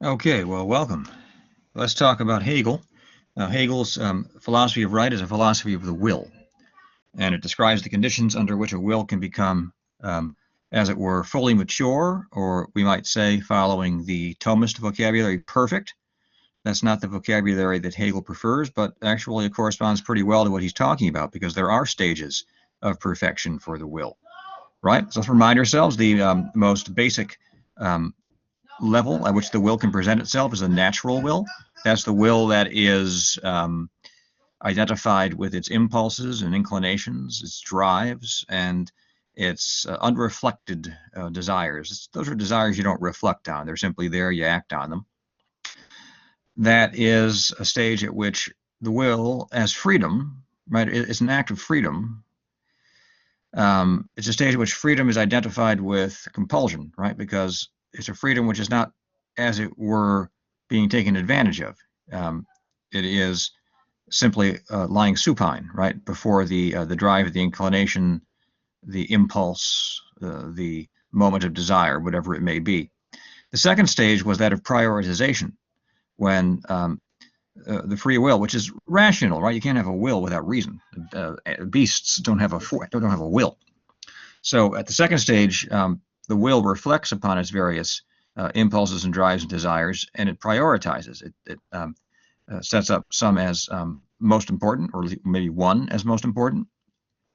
Okay, well, welcome. Let's talk about Hegel. Now, Hegel's philosophy of right is a philosophy of the will, and it describes the conditions under which a will can become, as it were, fully mature, or we might say, following the Thomist vocabulary, perfect. That's not the vocabulary that Hegel prefers, but actually it corresponds pretty well to what he's talking about, because there are stages of perfection for the will, right? So let's remind ourselves the most basic um, level at which the will can present itself is a natural will. That's the will that is identified with its impulses and inclinations, its drives, and its unreflected desires. Those are desires you don't reflect on. They're simply there, you act on them. That is a stage at which the will, as freedom, right, it's an act of freedom. It's a stage at which freedom is identified with compulsion, right? Because it's a freedom which is not, as it were, being taken advantage of. It is simply lying supine, right, before the drive, the inclination, the impulse, the moment of desire, whatever it may be. The second stage was that of prioritization, when the free will, which is rational, right? You can't have a will without reason. Beasts don't have a will. So at the second stage, the will reflects upon its various impulses and drives and desires, and it prioritizes. It sets up some as most important, or maybe one as most important,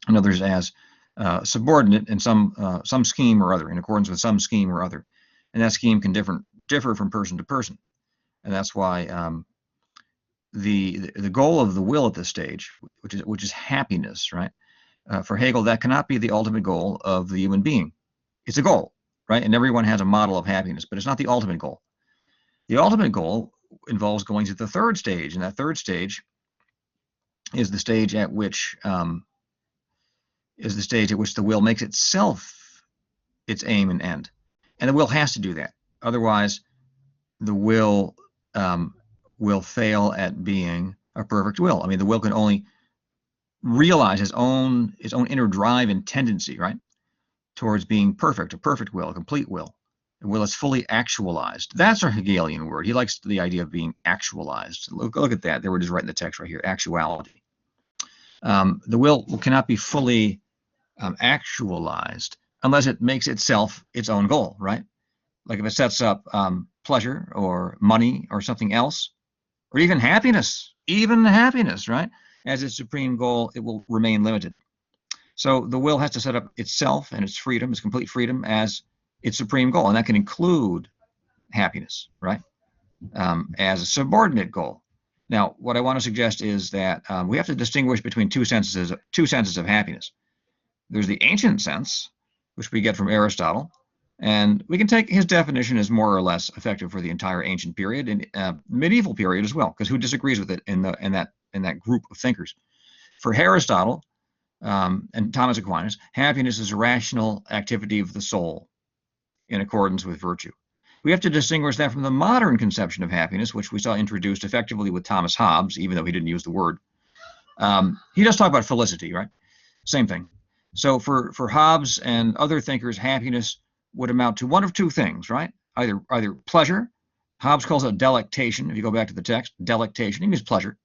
and others as subordinate in some scheme or other, in accordance with some scheme or other. And that scheme can differ from person to person. And that's why the goal of the will at this stage, which is happiness, right? For Hegel, that cannot be the ultimate goal of the human being. It's a goal, right? And everyone has a model of happiness, but it's not the ultimate goal. The ultimate goal involves going to the third stage, and that third stage is the stage at which the will makes itself its aim and end, and the will has to do that. Otherwise, the will fail at being a perfect will. I mean, the will can only realize its own inner drive and tendency, right, towards being perfect, a perfect will, a complete will. The will is fully actualized. That's our Hegelian word. He likes the idea of being actualized. Look at that. There we're just writing the text right here, actuality. The will cannot be fully actualized unless it makes itself its own goal, right? Like if it sets up pleasure or money or something else, or even happiness, right, as its supreme goal, it will remain limited. So the will has to set up itself and its freedom, its complete freedom, as its supreme goal, and that can include happiness, right, as a subordinate goal. Now, what I want to suggest is that we have to distinguish between two senses of happiness. There's the ancient sense, which we get from Aristotle, and we can take his definition as more or less effective for the entire ancient period and medieval period as well, because who disagrees with it in that group of thinkers? For Aristotle and Thomas Aquinas, happiness is a rational activity of the soul in accordance with virtue. We have to distinguish that from the modern conception of happiness, which we saw introduced effectively with Thomas Hobbes, even though he didn't use the word. He does talk about felicity, right? Same thing. So for Hobbes and other thinkers, happiness would amount to one of two things, right? Either pleasure, Hobbes calls it delectation. If you go back to the text, delectation, he means pleasure,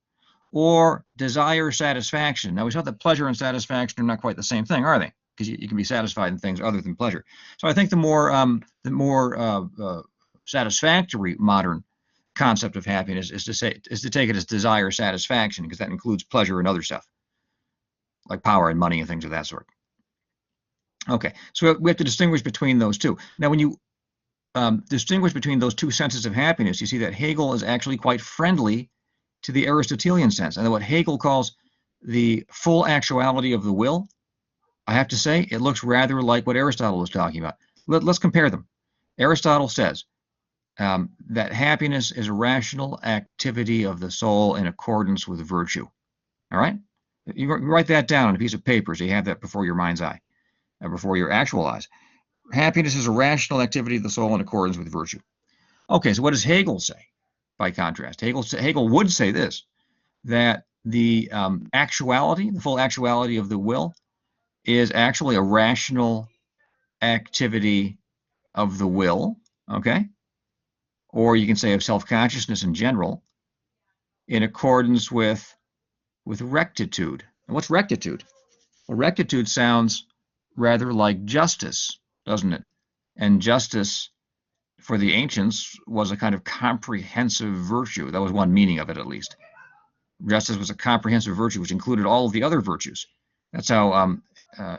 or desire satisfaction. Now we saw that pleasure and satisfaction are not quite the same thing, are they? Because you can be satisfied in things other than pleasure. So I think the more satisfactory modern concept of happiness is to take it as desire satisfaction, because that includes pleasure and other stuff, like power and money and things of that sort. Okay, so we have to distinguish between those two. Now, when you distinguish between those two senses of happiness, you see that Hegel is actually quite friendly to the Aristotelian sense. And what Hegel calls the full actuality of the will, I have to say, it looks rather like what Aristotle was talking about. Let's compare them. Aristotle says that happiness is a rational activity of the soul in accordance with virtue. All right? You write that down on a piece of paper so you have that before your mind's eye, before your actual eyes. Happiness is a rational activity of the soul in accordance with virtue. Okay, so what does Hegel say? By contrast, Hegel would say this, that the actuality, the full actuality of the will, is actually a rational activity of the will, okay, or you can say of self-consciousness in general, in accordance with rectitude. And what's rectitude? Well, rectitude sounds rather like justice, doesn't it? And justice for the ancients was a kind of comprehensive virtue. That was one meaning of it, at least. Justice was a comprehensive virtue which included all of the other virtues. That's how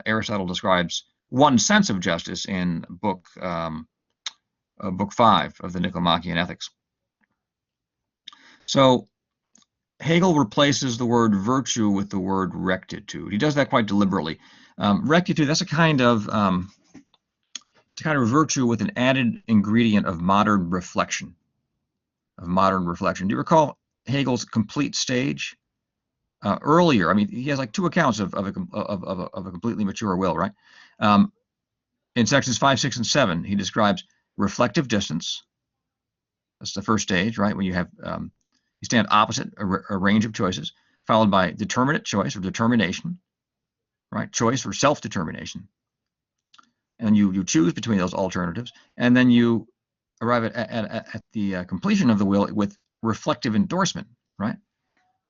Aristotle describes one sense of justice in book 5 of the Nicomachean Ethics. So Hegel replaces the word virtue with the word rectitude. He does that quite deliberately. Rectitude, that's a kind of virtue with an added ingredient of modern reflection. Do you recall Hegel's complete stage? Earlier, I mean, he has like two accounts of a completely mature will, right? In sections 5, 6, and 7, he describes reflective distance. That's the first stage, right? When you have you stand opposite a range of choices, followed by determinate choice or determination, right? Choice or self-determination. And you choose between those alternatives, and then you arrive at the completion of the will with reflective endorsement, right?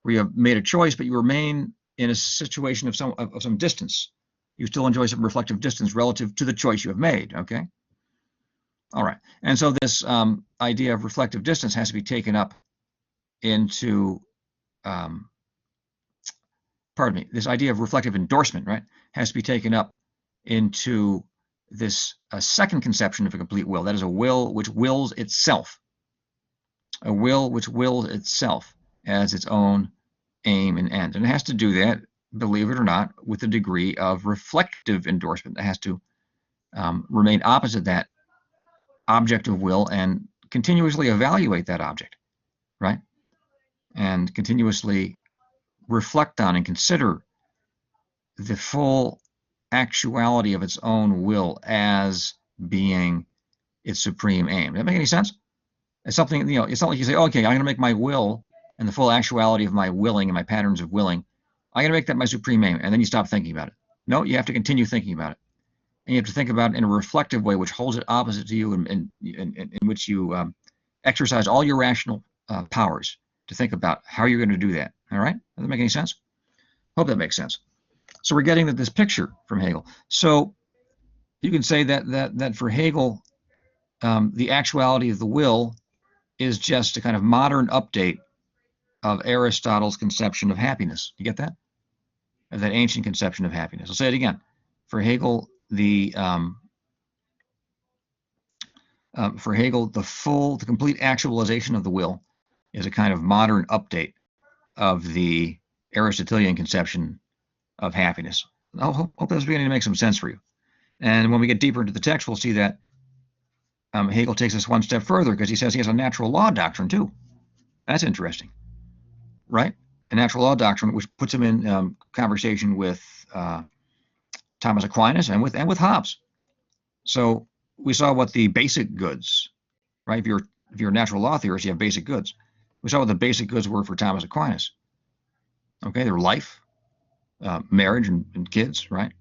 Where you have made a choice, but you remain in a situation of some distance. You still enjoy some reflective distance relative to the choice you have made, okay? All right. And so this idea of reflective distance has to be taken up into, this idea of reflective endorsement, right, has to be taken up into this second conception of a complete will. That is a will which wills itself. A will which wills itself as its own aim and end. And it has to do that, believe it or not, with a degree of reflective endorsement. It has to remain opposite that object of will and continuously evaluate that object, right? And continuously reflect on and consider the full actuality of its own will as being its supreme aim. Does that make any sense? It's something, it's not like you say, okay, I'm going to make my will and the full actuality of my willing and my patterns of willing, I'm going to make that my supreme aim, and then you stop thinking about it. No, you have to continue thinking about it. And you have to think about it in a reflective way, which holds it opposite to you and in which you exercise all your rational powers to think about how you're going to do that. All right? Does that make any sense? Hope that makes sense. So we're getting this picture from Hegel. So you can say that for Hegel, the actuality of the will is just a kind of modern update of Aristotle's conception of happiness. You get that? Of that ancient conception of happiness. I'll say it again. For Hegel, the complete actualization of the will is a kind of modern update of the Aristotelian conception of happiness. I hope that's beginning to make some sense for you. And when we get deeper into the text, we'll see that Hegel takes us one step further because he says he has a natural law doctrine too. That's interesting, right? A natural law doctrine which puts him in conversation with Thomas Aquinas and with Hobbes. So we saw what the basic goods, right? If you're a natural law theorist, you have basic goods. We saw what the basic goods were for Thomas Aquinas. Okay, they're life, marriage and kids, right?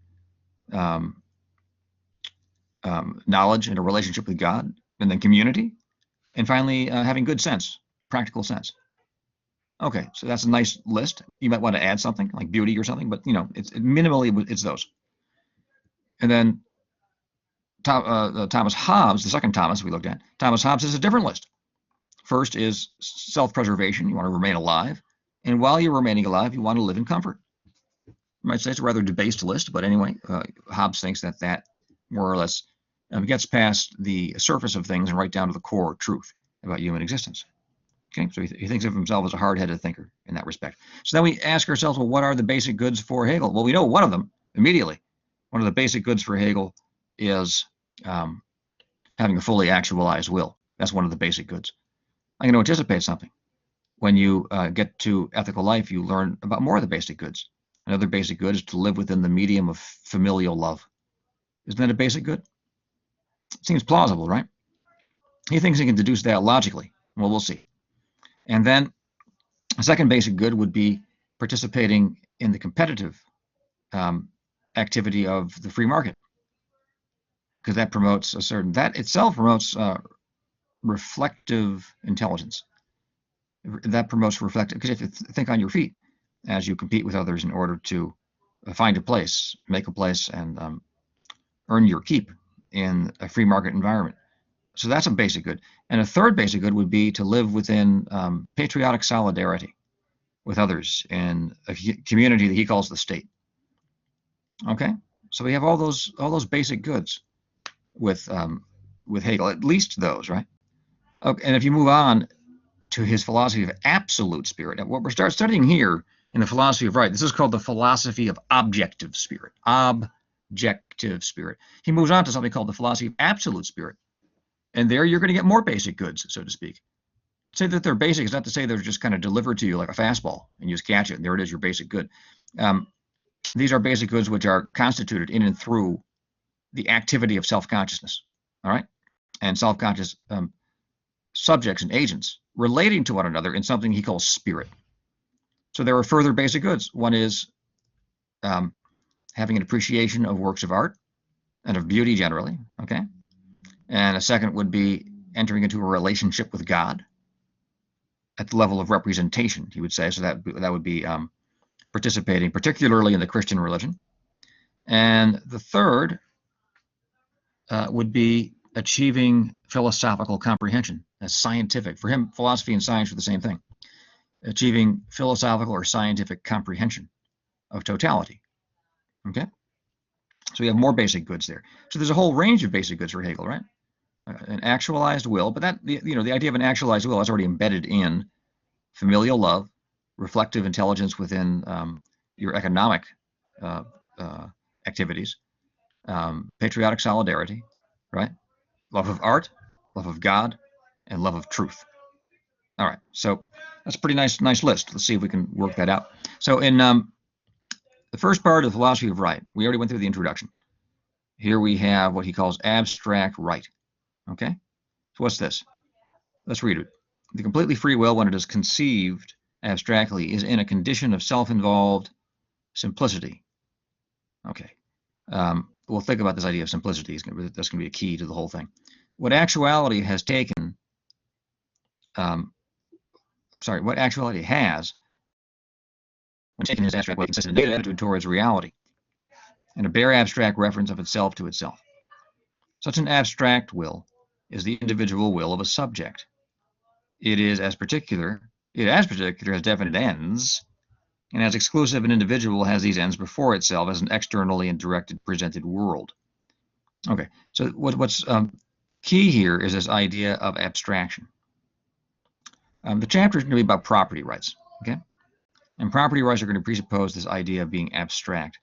Knowledge and a relationship with God, and then community, and finally having good sense, practical sense. Okay, so that's a nice list. You might want to add something like beauty or something, but minimally it's those. And then Thomas Hobbes, the second Thomas we looked at, Thomas Hobbes is a different list. First is self-preservation. You want to remain alive. And while you're remaining alive, you want to live in comfort. You might say it's a rather debased list, but anyway, Hobbes thinks that more or less gets past the surface of things and right down to the core truth about human existence. Okay, so he thinks of himself as a hard-headed thinker in that respect. So then we ask ourselves, well, what are the basic goods for Hegel? Well, we know one of them immediately. One of the basic goods for Hegel is having a fully actualized will. That's one of the basic goods. I'm going to anticipate something. When you get to ethical life, you learn about more of the basic goods. Another basic good is to live within the medium of familial love. Isn't that a basic good? It seems plausible, right? He thinks he can deduce that logically. Well, we'll see. And then a second basic good would be participating in the competitive activity of the free market, because that promotes that itself promotes reflective intelligence. That promotes reflective, because if you think on your feet as you compete with others in order to find a place, make a place, and earn your keep in a free market environment. So that's a basic good. And a third basic good would be to live within patriotic solidarity with others in a community that he calls the state. Okay, so we have all those basic goods with Hegel, at least those, right? Okay, and if you move on to his philosophy of absolute spirit, what we're studying here in the philosophy of right, this is called the philosophy of objective spirit. Objective spirit. He moves on to something called the philosophy of absolute spirit, and there you're going to get more basic goods, so to speak. Say that they're basic is not to say they're just kind of delivered to you like a fastball and you just catch it and there it is, your basic good. These are basic goods which are constituted in and through the activity of self-consciousness, all right, and self-conscious subjects and agents relating to one another in something he calls spirit. So there are further basic goods. One is having an appreciation of works of art and of beauty generally, okay? And a second would be entering into a relationship with God at the level of representation, he would say. So that would be participating particularly in the Christian religion. And the third would be achieving philosophical comprehension as scientific. For him, philosophy and science are the same thing. Achieving philosophical or scientific comprehension of totality. Okay? So we have more basic goods there. So there's a whole range of basic goods for Hegel, right? An actualized will, but that, the idea of an actualized will is already embedded in familial love, reflective intelligence within your economic activities, patriotic solidarity, right? Love of art, love of God, and love of truth. All right, so that's a pretty nice list. Let's see if we can work that out. So in the first part of the philosophy of right, we already went through the introduction. Here we have what he calls abstract right. Okay, so what's this? Let's read it. The completely free will, when it is conceived abstractly, is in a condition of self-involved simplicity. Okay, we'll think about this idea of simplicity. That's going to be a key to the whole thing. What actuality has taken, what actuality has, when taken as abstract way, consists of a negative attitude towards reality, and a bare abstract reference of itself to itself. Such an abstract will is the individual will of a subject. It as particular has definite ends, and as exclusive an individual has these ends before itself as an externally and directed presented world. Okay, so what's key here is this idea of abstraction. The chapter is going to be about property rights, okay? And property rights are going to presuppose this idea of being abstract.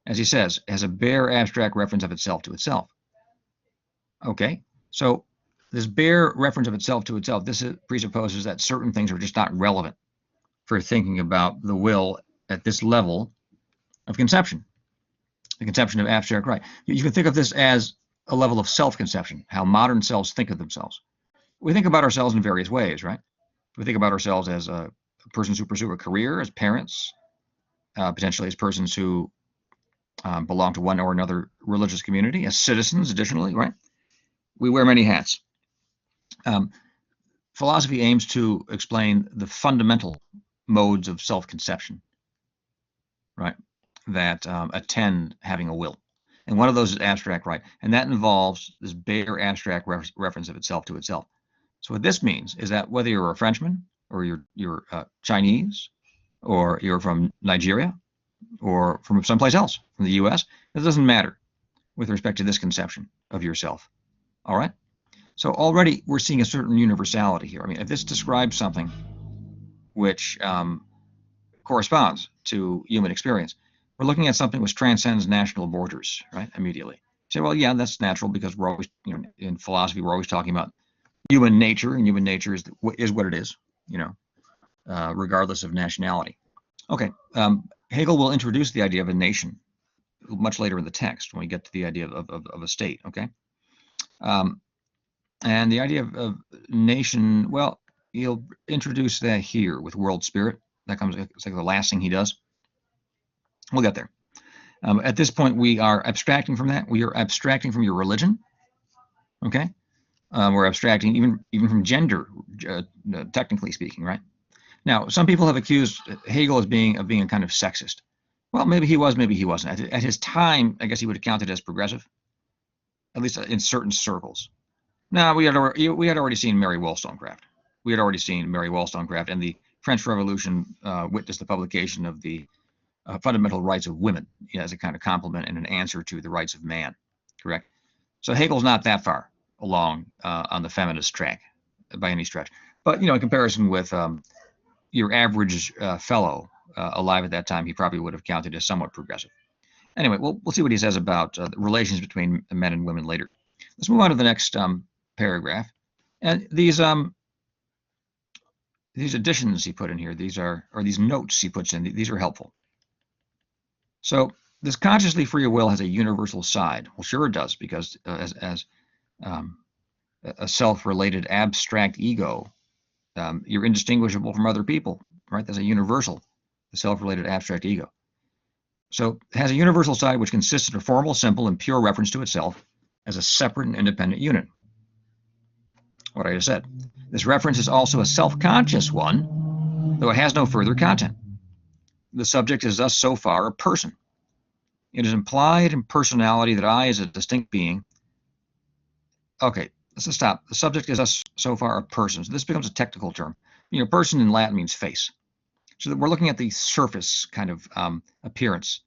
As he says, has a bare abstract reference of itself to itself. Okay, so this bare reference of itself to itself, this presupposes that certain things are just not relevant for thinking about the will at this level of conception, the conception of abstract right. You can think of this as a level of self-conception, how modern selves think of themselves. We think about ourselves in various ways, right? We think about ourselves as persons who pursue a career, as parents, potentially as persons who belong to one or another religious community, as citizens, additionally, right? We wear many hats. Philosophy aims to explain the fundamental modes of self-conception, right, that attend having a will. And one of those is abstract right. And that involves this bare abstract reference of itself to itself. So what this means is that whether you're a Frenchman or you're Chinese or you're from Nigeria or from someplace else, from the US, it doesn't matter with respect to this conception of yourself. All right? So already we're seeing a certain universality here. I mean, if this describes something which corresponds to human experience, we're looking at something which transcends national borders, right? Immediately. You say, well, yeah, that's natural because we're always, in philosophy, we're always talking about human nature, and human nature is what it is, regardless of nationality. Okay, Hegel will introduce the idea of a nation much later in the text when we get to the idea of a state, okay? And the idea of nation, well, he'll introduce that here with world spirit. It's like the last thing he does. We'll get there. At this point, we are abstracting from that. We are abstracting from your religion, okay? We're abstracting even from gender, technically speaking, right? Now, some people have accused Hegel of being a kind of sexist. Well, maybe he was, maybe he wasn't. At his time, I guess he would have counted as progressive, at least in certain circles. Now, we had already seen Mary Wollstonecraft. We had already seen Mary Wollstonecraft, and the French Revolution witnessed the publication of the fundamental rights of women, as a kind of complement and an answer to the rights of man. Correct. So Hegel's not that far along on the feminist track by any stretch. But in comparison with your average fellow alive at that time, he probably would have counted as somewhat progressive. Anyway, we'll see what he says about the relations between men and women later. Let's move on to the next paragraph. And these additions he put in here, these notes he puts in, these are helpful. So this consciously free will has a universal side. Well, sure it does, because as a self-related abstract ego, you're indistinguishable from other people, right? That's a universal, the self-related abstract ego. So it has a universal side which consists of a formal, simple, and pure reference to itself as a separate and independent unit. What I just said. This reference is also a self-conscious one, though it has no further content. The subject is thus so far a person. It is implied in personality that I, as a distinct being. Okay, let's just stop. The subject is thus so far a person. So this becomes a technical term. Person in Latin means face. So that we're looking at the surface kind of appearance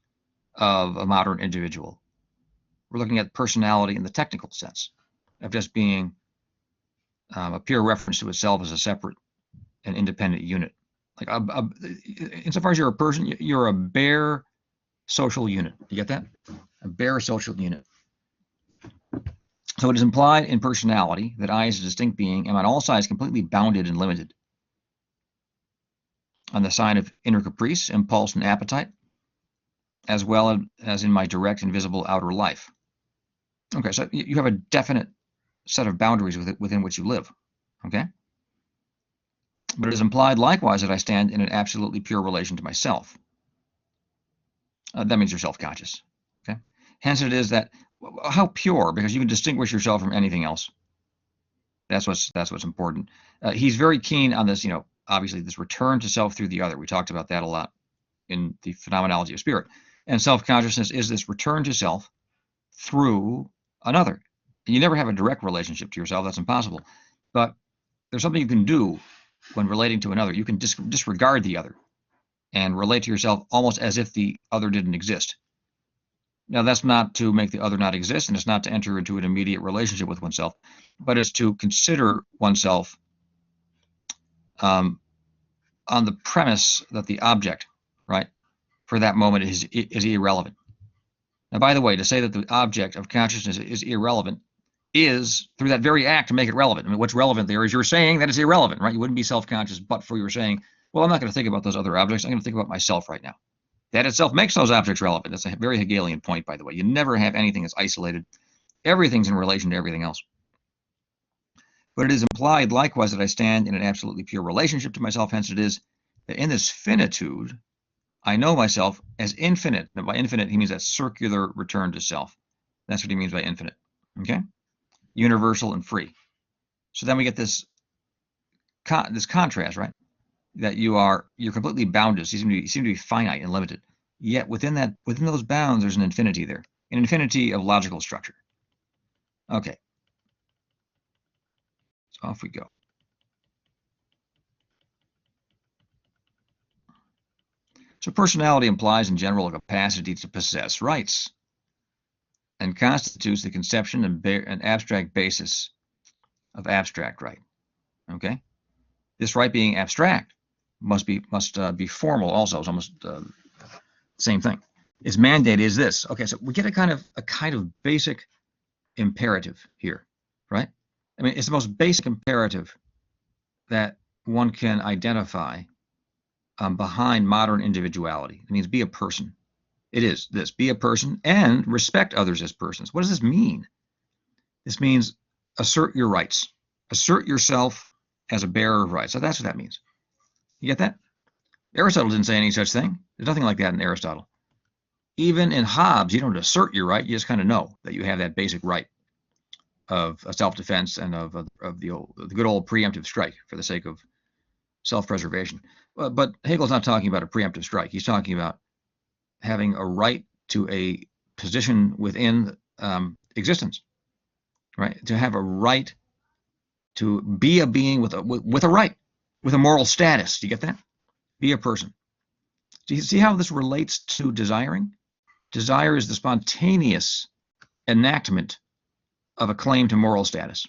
of a modern individual. We're looking at personality in the technical sense of just being a pure reference to itself as a separate and independent unit. Like insofar as you're a person, you're a bare social unit. You get that? A bare social unit. So it is implied in personality that I, as a distinct being, am on all sides completely bounded and limited. On the side of inner caprice, impulse, and appetite, as well as in my direct and visible outer life. Okay, so you have a definite set of boundaries within which you live. Okay? But it is implied likewise that I stand in an absolutely pure relation to myself. That means you're self-conscious. Okay? Hence it is that, how pure? Because you can distinguish yourself from anything else. That's what's important. He's very keen on this, obviously this return to self through the other. We talked about that a lot in the phenomenology of spirit. And self-consciousness is this return to self through another. And you never have a direct relationship to yourself. That's impossible. But there's something you can do when relating to another. You can disregard the other and relate to yourself almost as if the other didn't exist. Now, that's not to make the other not exist, and it's not to enter into an immediate relationship with oneself, but it's to consider oneself on the premise that the object, right, for that moment is irrelevant. Now, by the way, to say that the object of consciousness is irrelevant is, through that very act, to make it relevant. I mean, what's relevant there is you're saying that it's irrelevant, right? You wouldn't be self-conscious but for your saying, well, I'm not going to think about those other objects. I'm going to think about myself right now. That itself makes those objects relevant. That's a very Hegelian point, by the way. You never have anything that's isolated. Everything's in relation to everything else. But it is implied, likewise, that I stand in an absolutely pure relationship to myself. Hence it is that in this finitude, I know myself as infinite. Now, by infinite, he means that circular return to self. That's what he means by infinite. Okay? Universal and free. So then we get this contrast, right? That you're completely bounded. You seem to be finite and limited. Yet within those bounds, there's an infinity there, an infinity of logical structure. Okay, so off we go. So personality implies in general a capacity to possess rights, and constitutes the conception and an abstract basis of abstract right. Okay, this right being abstract must be formal also. It's almost same thing. Its mandate is this. Okay, so we get a kind of basic imperative here, right? I mean, it's the most basic imperative that one can identify behind modern individuality. It means be a person. It is this: be a person and respect others as persons. What does this mean? This means assert your rights. Assert yourself as a bearer of rights. So that's what that means. You get that? Aristotle didn't say any such thing. There's nothing like that in Aristotle. Even in Hobbes, you don't assert your right. You just kind of know that you have that basic right. self-defense and of the good old preemptive strike for the sake of self-preservation. But Hegel's not talking about a preemptive strike. He's talking about having a right to a position within existence, right? To have a right to be a being with a right, with a moral status. Do you get that? Be a person. Do you see how this relates to desiring? Desire is the spontaneous enactment of a claim to moral status.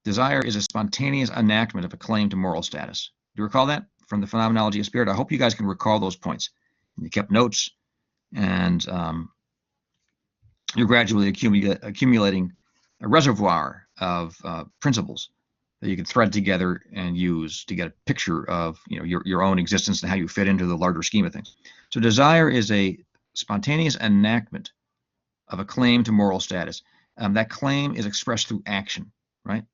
Desire is a spontaneous enactment of a claim to moral status. Do you recall that from the phenomenology of spirit? I hope you guys can recall those points. You kept notes, and you're gradually accumulating a reservoir of principles that you can thread together and use to get a picture of your own existence and how you fit into the larger scheme of things. So desire is a spontaneous enactment of a claim to moral status. That claim is expressed through action, right?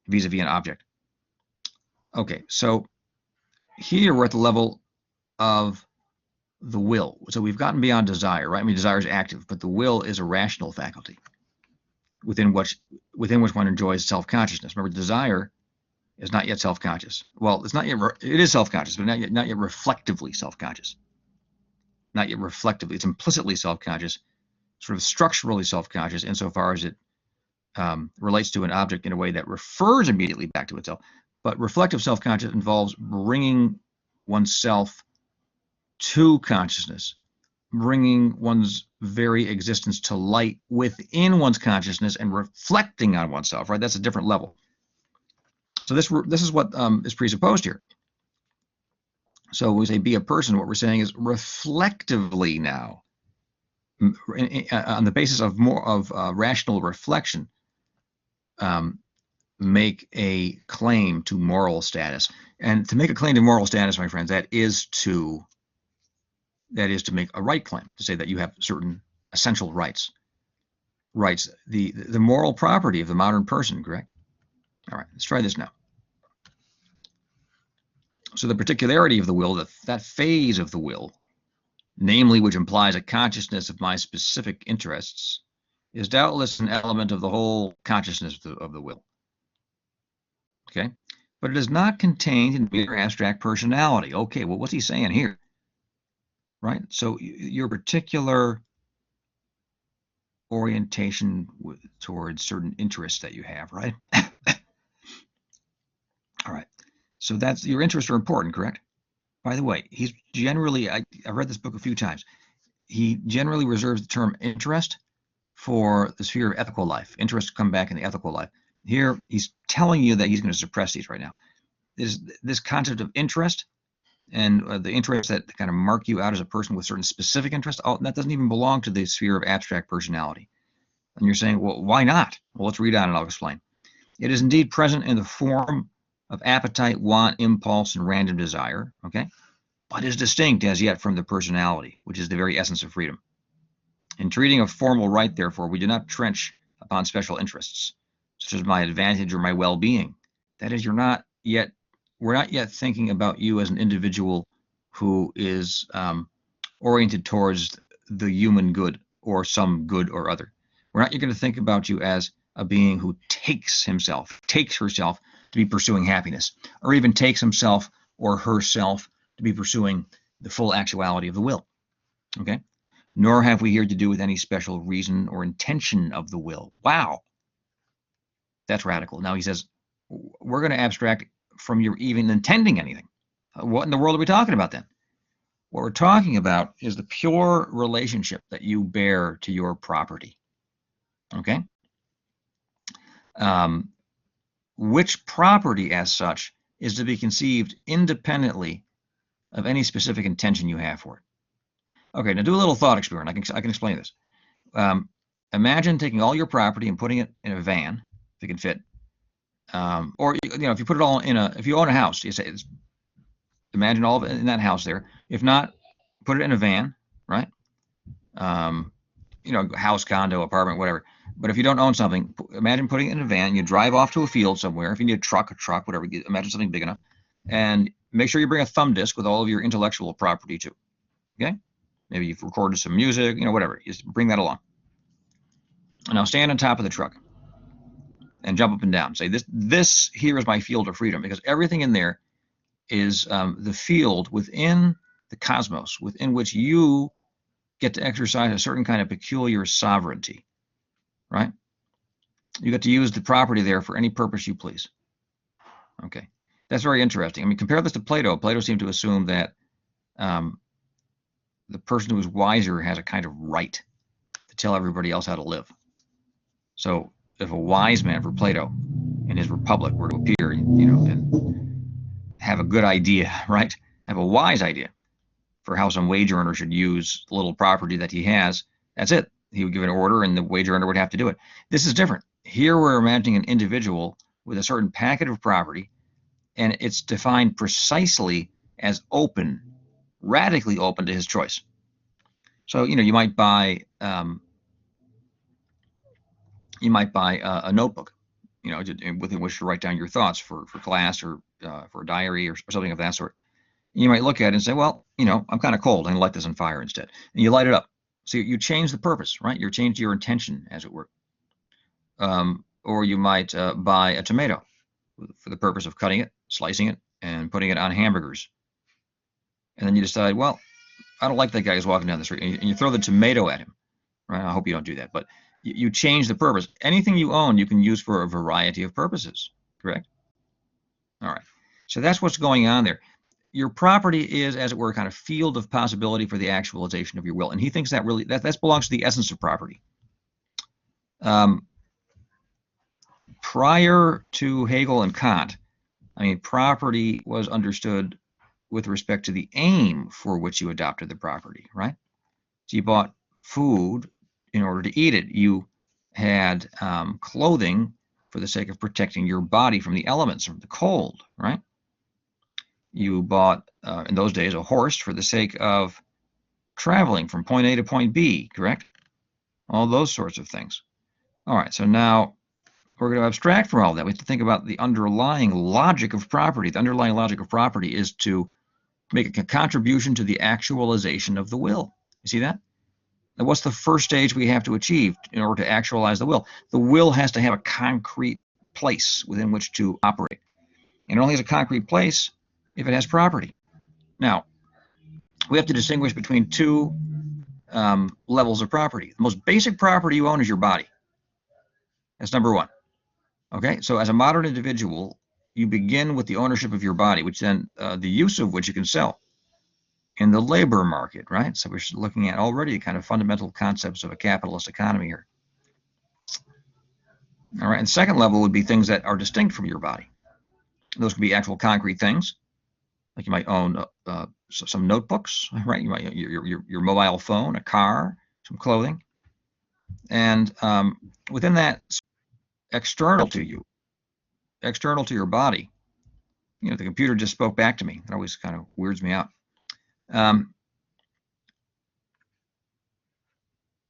Vis-a-vis an object. Okay, so here we're at the level of the will. So we've gotten beyond desire, right? I mean, desire is active, but the will is a rational faculty within which one enjoys self-consciousness. Remember, desire is not yet self-conscious. Well, it's not yet. It is self-conscious, but not yet reflectively self-conscious. Not yet reflectively. It's implicitly self-conscious, sort of structurally self-conscious, insofar as it relates to an object in a way that refers immediately back to itself. But reflective self-conscious involves bringing oneself to consciousness, bringing one's very existence to light within one's consciousness and reflecting on oneself, right? That's a different level. So this is what is presupposed here. So when we say be a person, what we're saying is reflectively now, on the basis of rational reflection, make a claim to moral status. And to make a claim to moral status, my friends, that is to make a right claim, to say that you have certain essential rights. The moral property of the modern person, correct? All right, let's try this now. So the particularity of the will, that phase of the will, namely which implies a consciousness of my specific interests, is doubtless an element of the whole consciousness of the will. Okay? But it is not contained in mere abstract personality. Okay, well, what's he saying here? Right? So your particular orientation towards certain interests that you have, right? All right. So that's your interests are important, correct? By the way, he's generally, I've read this book a few times. He generally reserves the term interest for the sphere of ethical life. Interests come back in the ethical life. Here, he's telling you that he's going to suppress these right now. This concept of interest and the interests that kind of mark you out as a person with certain specific interests, that doesn't even belong to the sphere of abstract personality. And you're saying, well, why not? Well, let's read on and I'll explain. It is indeed present in the form of appetite, want, impulse, and random desire, okay? But is distinct as yet from the personality, which is the very essence of freedom. In treating of formal right, therefore, we do not trench upon special interests, such as my advantage or my well-being. That is, we're not yet thinking about you as an individual who is oriented towards the human good or some good or other. We're not yet going to think about you as a being who takes herself to be pursuing happiness, or even takes himself or herself to be pursuing the full actuality of the will. Okay? Nor have we here to do with any special reason or intention of the will. Wow. That's radical. Now he says, we're going to abstract from your even intending anything. What in the world are we talking about then? What we're talking about is the pure relationship that you bear to your property. Okay? Which property as such is to be conceived independently of any specific intention you have for it. Okay, now do a little thought experiment. I can explain this. Imagine taking all your property and putting it in a van, if it can fit. Or if you put it all if you own a house, you say, imagine all of it in that house there. If not, put it in a van, right? House, condo, apartment, whatever. But if you don't own something, imagine putting it in a van. You drive off to a field somewhere. If you need a truck, whatever. Imagine something big enough, and make sure you bring a thumb disk with all of your intellectual property too. Okay? Maybe you've recorded some music, whatever. Just bring that along. And now stand on top of the truck. and jump up and down. Say, this here is my field of freedom, because everything in there is the field within the cosmos, within which you get to exercise a certain kind of peculiar sovereignty, right? You get to use the property there for any purpose you please. Okay, that's very interesting. I mean, compare this to Plato. Plato seemed to assume that the person who is wiser has a kind of right to tell everybody else how to live. So if a wise man for Plato in his Republic were to appear, and have a good idea, right? Have a wise idea for how some wage earner should use the little property that he has, that's it. He would give an order and the wage earner would have to do it. This is different. Here we're imagining an individual with a certain packet of property, and it's defined precisely as open, radically open to his choice. So, you might buy a notebook, within which to write down your thoughts for class or for a diary or something of that sort. You might look at it and say, well, I'm kind of cold. I'm going to light this on fire instead. And you light it up. So you change the purpose, right? You change your intention, as it were. Or you might buy a tomato for the purpose of cutting it, slicing it, and putting it on hamburgers. And then you decide, well, I don't like that guy who's walking down the street. And you throw the tomato at him, right? I hope you don't do that. But you change the purpose. Anything you own, you can use for a variety of purposes, correct? All right. So that's what's going on there. Your property is, as it were, a kind of field of possibility for the actualization of your will. And he thinks that really, that belongs to the essence of property. Prior to Hegel and Kant, property was understood with respect to the aim for which you adopted the property, right? So you bought food in order to eat it. You had clothing for the sake of protecting your body from the elements, from the cold, right? You bought, in those days, a horse for the sake of traveling from point A to point B, correct? All those sorts of things. All right, so now we're going to abstract from all that. We have to think about the underlying logic of property. The underlying logic of property is to make a contribution to the actualization of the will. You see that? Now, what's the first stage we have to achieve in order to actualize the will? The will has to have a concrete place within which to operate. And it only has a concrete place if it has property. Now, we have to distinguish between two levels of property. The most basic property you own is your body. That's number one. Okay, so as a modern individual, you begin with the ownership of your body, which then the use of which you can sell in the labor market, right? So we're looking at already kind of fundamental concepts of a capitalist economy here. All right, and second level would be things that are distinct from your body. Those could be actual concrete things, like you might own some notebooks, right? You might your mobile phone, a car, some clothing, and within that, external to you, external to your body. The computer just spoke back to me. It always kind of weirds me out.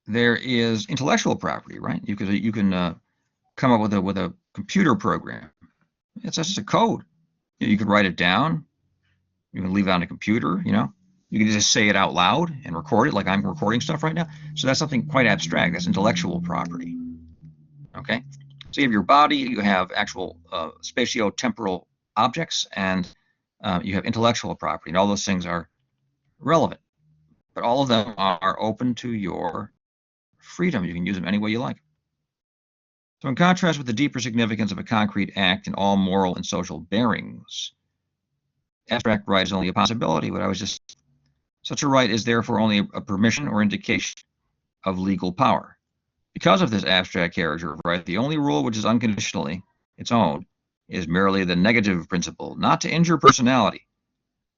There is intellectual property, right? You can come up with a computer program. It's just a code. You could write it down. You can leave it on a computer. You can just say it out loud and record it, like I'm recording stuff right now. So that's something quite abstract. That's intellectual property. Okay. So you have your body. You have actual spatio-temporal objects, and you have intellectual property, and all those things are relevant. But all of them are open to your freedom. You can use them any way you like. So in contrast with the deeper significance of a concrete act in all moral and social bearings, abstract right is only a possibility. Such a right is therefore only a permission or indication of legal power. Because of this abstract character of right, the only rule which is unconditionally its own is merely the negative principle, not to injure personality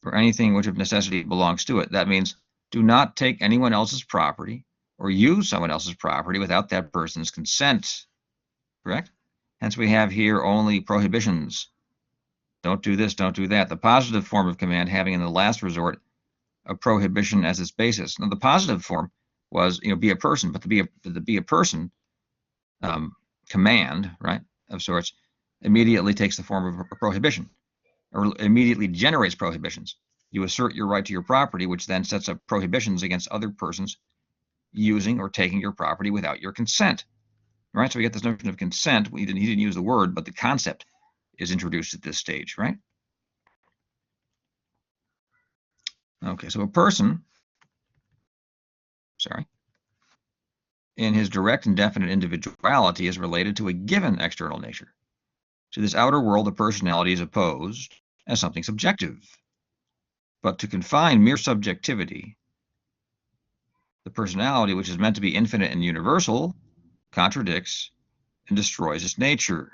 or anything which of necessity belongs to it. That means do not take anyone else's property or use someone else's property without that person's consent. Correct? Hence we have here only prohibitions. Don't do this, don't do that. The positive form of command having in the last resort a prohibition as its basis. Now the positive form was, be a person, but the be a person command, right, of sorts, immediately takes the form of a prohibition, or immediately generates prohibitions. You assert your right to your property, which then sets up prohibitions against other persons using or taking your property without your consent, right? So we get this notion of consent. He didn't use the word, but the concept is introduced at this stage, right? Okay, so a person, in his direct and definite individuality is related to a given external nature. To this outer world, the personality is opposed as something subjective. But to confine mere subjectivity, the personality, which is meant to be infinite and universal, contradicts and destroys its nature.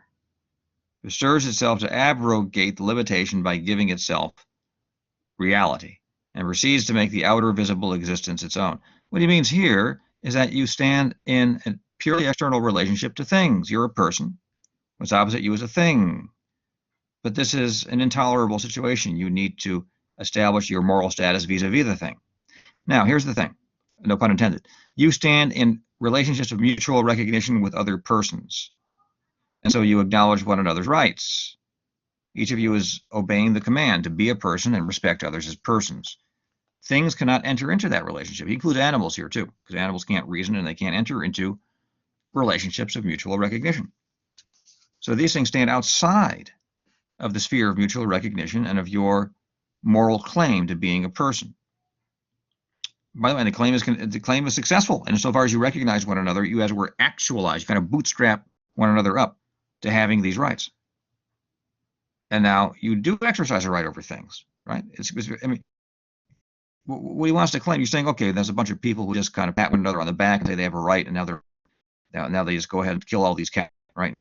It stirs itself to abrogate the limitation by giving itself reality, and proceeds to make the outer visible existence its own. What he means here is that you stand in a purely external relationship to things. You're a person. What's opposite you is a thing. But this is an intolerable situation. You need to establish your moral status vis-a-vis the thing. Now, here's the thing, no pun intended. You stand in relationships of mutual recognition with other persons, and so you acknowledge one another's rights. Each of you is obeying the command to be a person and respect others as persons. Things cannot enter into that relationship. He includes animals here too, because animals can't reason and they can't enter into relationships of mutual recognition. So these things stand outside of the sphere of mutual recognition and of your moral claim to being a person. By the way, the claim is successful, and insofar as you recognize one another, you, as it were, actualize, you kind of bootstrap one another up to having these rights. And now you do exercise a right over things, right? I mean, what he wants to claim, you're saying, okay, there's a bunch of people who just kind of pat one another on the back and say they have a right, and now they just go ahead and kill all these cats, right?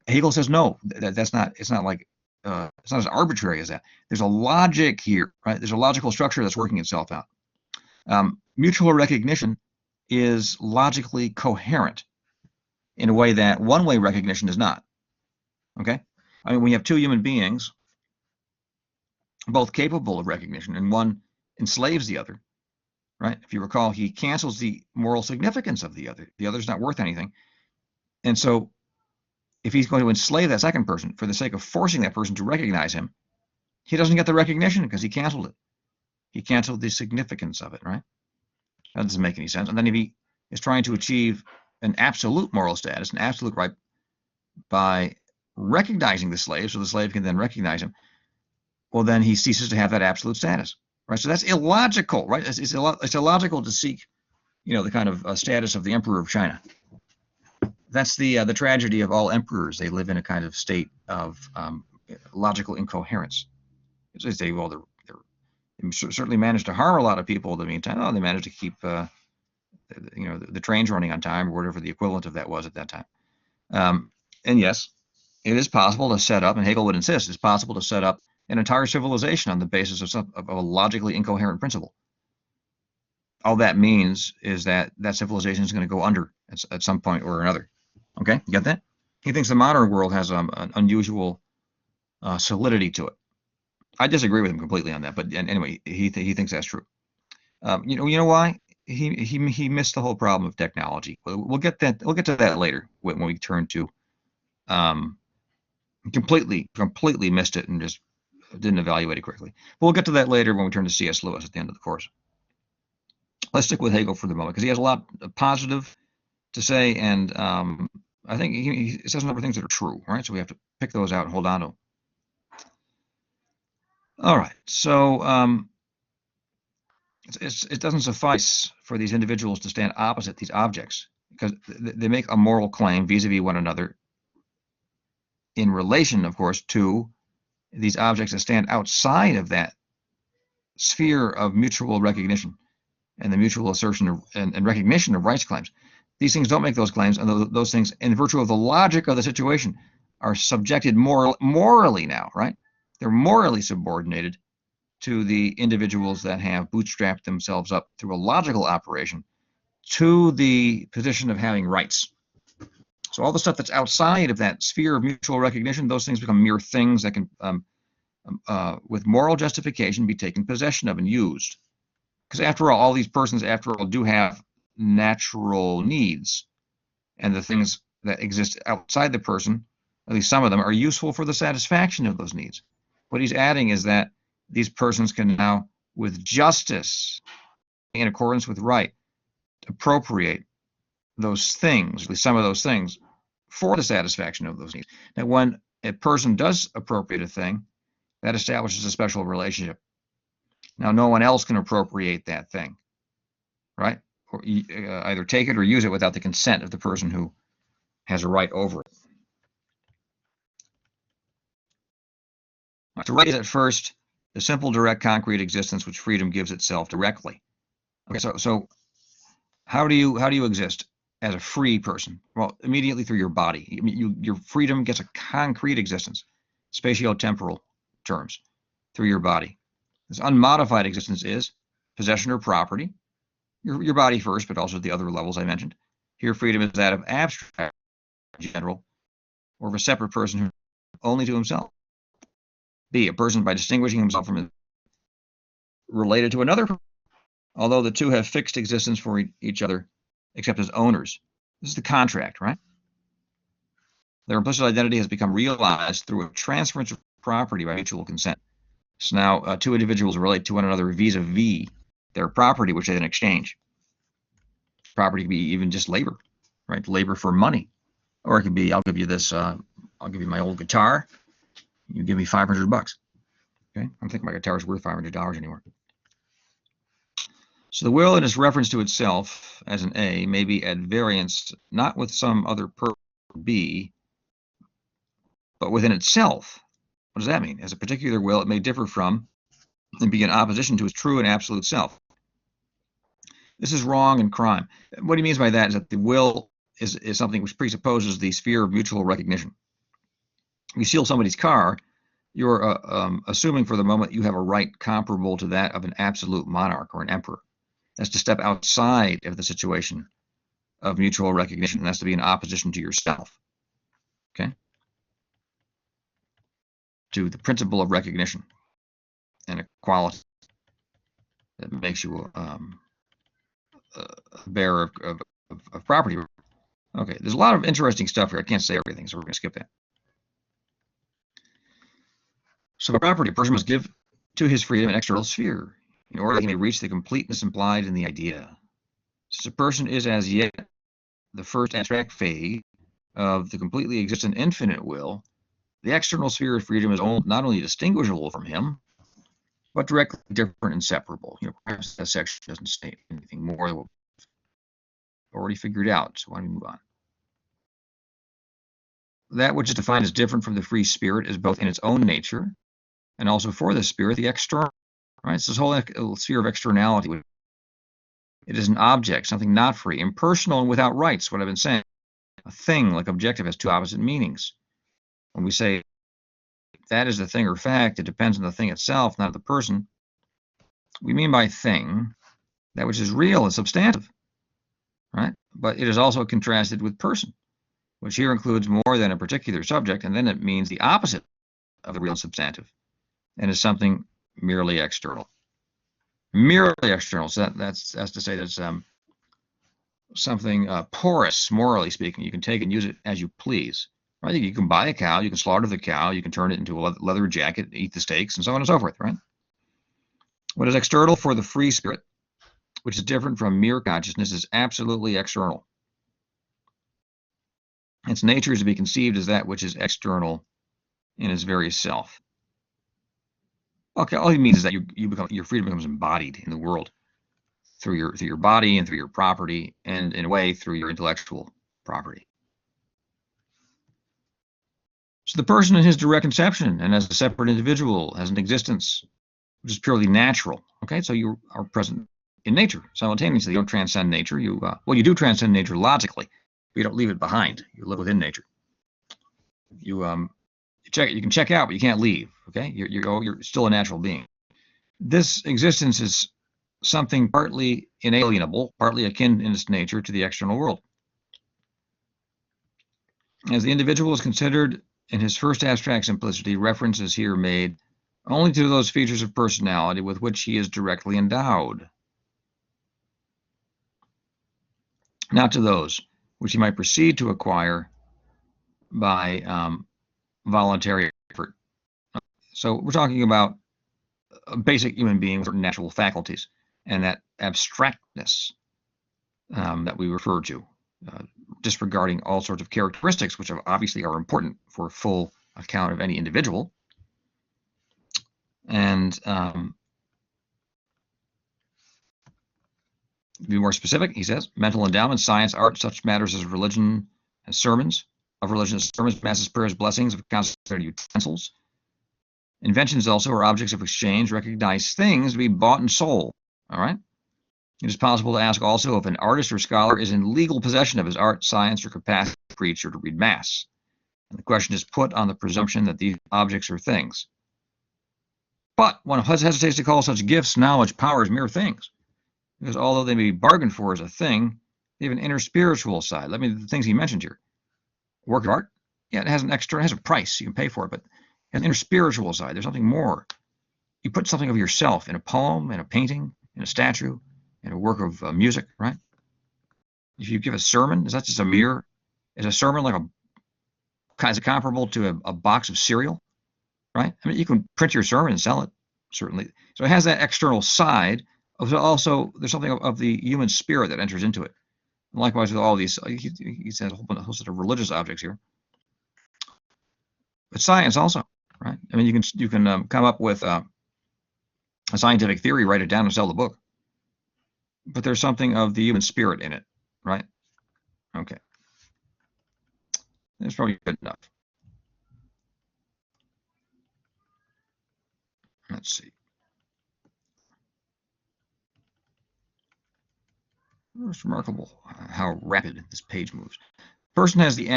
Hegel says no, that's not. It's not like it's not as arbitrary as that. There's a logic here, right? There's a logical structure that's working itself out. Mutual recognition is logically coherent in a way that one-way recognition is not. Okay, I mean, we have two human beings, both capable of recognition, and one enslaves the other, right? If you recall, he cancels the moral significance of the other. The other's not worth anything, and so if he's going to enslave that second person for the sake of forcing that person to recognize him, he doesn't get the recognition because he canceled it. He canceled the significance of it, right? That doesn't make any sense. And then if he is trying to achieve an absolute moral status, an absolute right, by recognizing the slave, so the slave can then recognize him, well, then he ceases to have that absolute status, right? So that's illogical, right? It's illogical to seek, the kind of status of the emperor of China. That's the tragedy of all emperors. They live in a kind of state of logical incoherence. They say, well, they certainly managed to harm a lot of people in the meantime. Oh, they managed to keep the trains running on time, or whatever the equivalent of that was at that time. And yes, it is possible to set up, and Hegel would insist, it's possible to set up an entire civilization on the basis of a logically incoherent principle. All that means is that civilization is going to go under at some point or another. Okay, you get that? He thinks the modern world has an unusual solidity to it. I disagree with him completely on that, but anyway, he thinks that's true. You know why? He missed the whole problem of technology. We'll get to that later when we turn to completely missed it and just didn't evaluate it correctly. But we'll get to that later when we turn to C.S. Lewis at the end of the course. Let's stick with Hegel for the moment because he has a lot of positive to say, and I think he says a number of things that are true, right? So we have to pick those out and hold on to them. All right, so it doesn't suffice for these individuals to stand opposite these objects because they make a moral claim vis-a-vis one another in relation, of course, to these objects that stand outside of that sphere of mutual recognition and the mutual assertion and recognition of rights claims. These things don't make those claims, and those things, in virtue of the logic of the situation, are subjected morally now, right? They're morally subordinated to the individuals that have bootstrapped themselves up through a logical operation to the position of having rights. So all the stuff that's outside of that sphere of mutual recognition, those things become mere things that can, with moral justification, be taken possession of and used. Because after all these persons, do have natural needs, and the things that exist outside the person, at least some of them, are useful for the satisfaction of those needs. What he's adding is that these persons can now, with justice, in accordance with right, appropriate those things, at least some of those things, for the satisfaction of those needs. Now, when a person does appropriate a thing, that establishes a special relationship. Now, no one else can appropriate that thing, right? Or either take it or use it without the consent of the person who has a right over it. To right is at first the simple, direct, concrete existence which freedom gives itself directly. Okay, so how do you exist as a free person? Well, immediately through your body. Your freedom gets a concrete existence, spatio-temporal terms, through your body. This unmodified existence is possession or property, your body first, but also the other levels I mentioned. Here, freedom is that of abstract, general, or of a separate person who only to himself. B, a person by distinguishing himself from related to another person, although the two have fixed existence for each other, except as owners. This is the contract, right? Their implicit identity has become realized through a transference of property by mutual consent. So now two individuals relate to one another vis-a-vis their property, which they then exchange. Property can be even just labor, right? Labor for money. Or it could be, I'll give you this, I'll give you my old guitar. You give me $500. Okay, I don't think my guitar is worth $500 anymore. So the will in its reference to itself as an A may be at variance not with some other B, but within itself. What does that mean? As a particular will, it may differ from and be in opposition to its true and absolute self. This is wrong and crime. What he means by that is that the will is something which presupposes the sphere of mutual recognition. If you steal somebody's car, you're assuming for the moment you have a right comparable to that of an absolute monarch or an emperor. That's to step outside of the situation of mutual recognition. That's to be in opposition to yourself. Okay? To the principle of recognition and equality that makes you a bearer of property. Okay, there's a lot of interesting stuff here. I can't say everything, so we're going to skip that. So for property, a person must give to his freedom an external sphere in order that he may reach the completeness implied in the idea. Since a person is as yet the first abstract phase of the completely existent infinite will, the external sphere of freedom is not only distinguishable from him, but directly different and separable. Perhaps that section doesn't say anything more than what we've already figured out, so why don't we move on? That which is defined as different from the free spirit is both in its own nature and also for the spirit, the external. Right? It's this whole sphere of externality. It is an object, something not free, impersonal and without rights, what I've been saying. A thing, like objective, has two opposite meanings. When we say that is the thing or fact, it depends on the thing itself, not the person. We mean by thing that which is real and substantive, right? But it is also contrasted with person, which here includes more than a particular subject, and then it means the opposite of the real and substantive, and is something merely external. Merely external, so that's to say that's something porous, morally speaking. You can take and use it as you please. Right? You can buy a cow, you can slaughter the cow, you can turn it into a leather jacket, eat the steaks, and so on and so forth, right? What is external for the free spirit, which is different from mere consciousness, is absolutely external. Its nature is to be conceived as that which is external in its very self. Okay, all he means is that your freedom becomes embodied in the world through your body and through your property, and in a way through your intellectual property. So the person in his direct conception and as a separate individual has an existence which is purely natural. Okay, so you are present in nature simultaneously. You don't transcend nature. You do transcend nature logically, but you don't leave it behind. You live within nature. You can check out, but you can't leave. Okay, you're still a natural being. This existence is something partly inalienable, partly akin in its nature to the external world. As the individual is considered in his first abstract simplicity, reference is here made only to those features of personality with which he is directly endowed, not to those which he might proceed to acquire by voluntary effort. So we're talking about a basic human being with certain natural faculties and that abstractness that we refer to. disregarding all sorts of characteristics, which obviously are important for a full account of any individual. And to be more specific, he says, mental endowments, science, art, such matters as religion and sermons, masses, prayers, blessings of consecrated utensils. Inventions also are objects of exchange, recognized things to be bought and sold. All right. It is possible to ask also if an artist or scholar is in legal possession of his art, science, or capacity to preach or to read mass. And the question is put on the presumption that these objects are things. But one hesitates to call such gifts, knowledge, powers mere things, because although they may be bargained for as a thing, they have an inner spiritual side. Let me the things he mentioned here. Work of art, yeah, it has a price. You can pay for it, but it has an inner spiritual side. There's something more. You put something of yourself in a poem, in a painting, in a statue, in a work of music, right? If you give a sermon, is that just a mere? Is a sermon like is it comparable to a box of cereal, right? I mean, you can print your sermon and sell it, certainly. So it has that external side. Also, there's something of the human spirit that enters into it. And likewise with all these, he says a whole set of religious objects here. But science also, right? I mean, you can come up with a scientific theory, write it down, and sell the book. But there's something of the human spirit in it, right? Okay. That's probably good enough. Let's see. It's remarkable how rapid this page moves. Person has the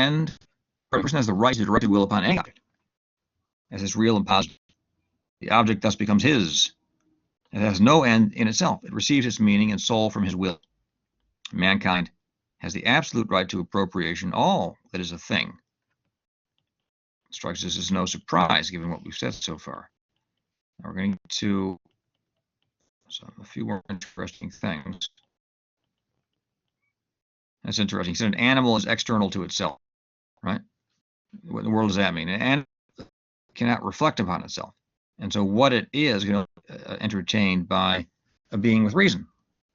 right to direct will upon any object, as is real and positive. The object thus becomes his. It has no end in itself. It receives its meaning and soul from his will. Mankind has the absolute right to appropriation all that is a thing. It strikes us as no surprise given what we've said so far. Now we're going to a few more interesting things. That's interesting. He said an animal is external to itself, right? What in the world does that mean? An animal cannot reflect upon itself. And so what it is entertained by a being with reason.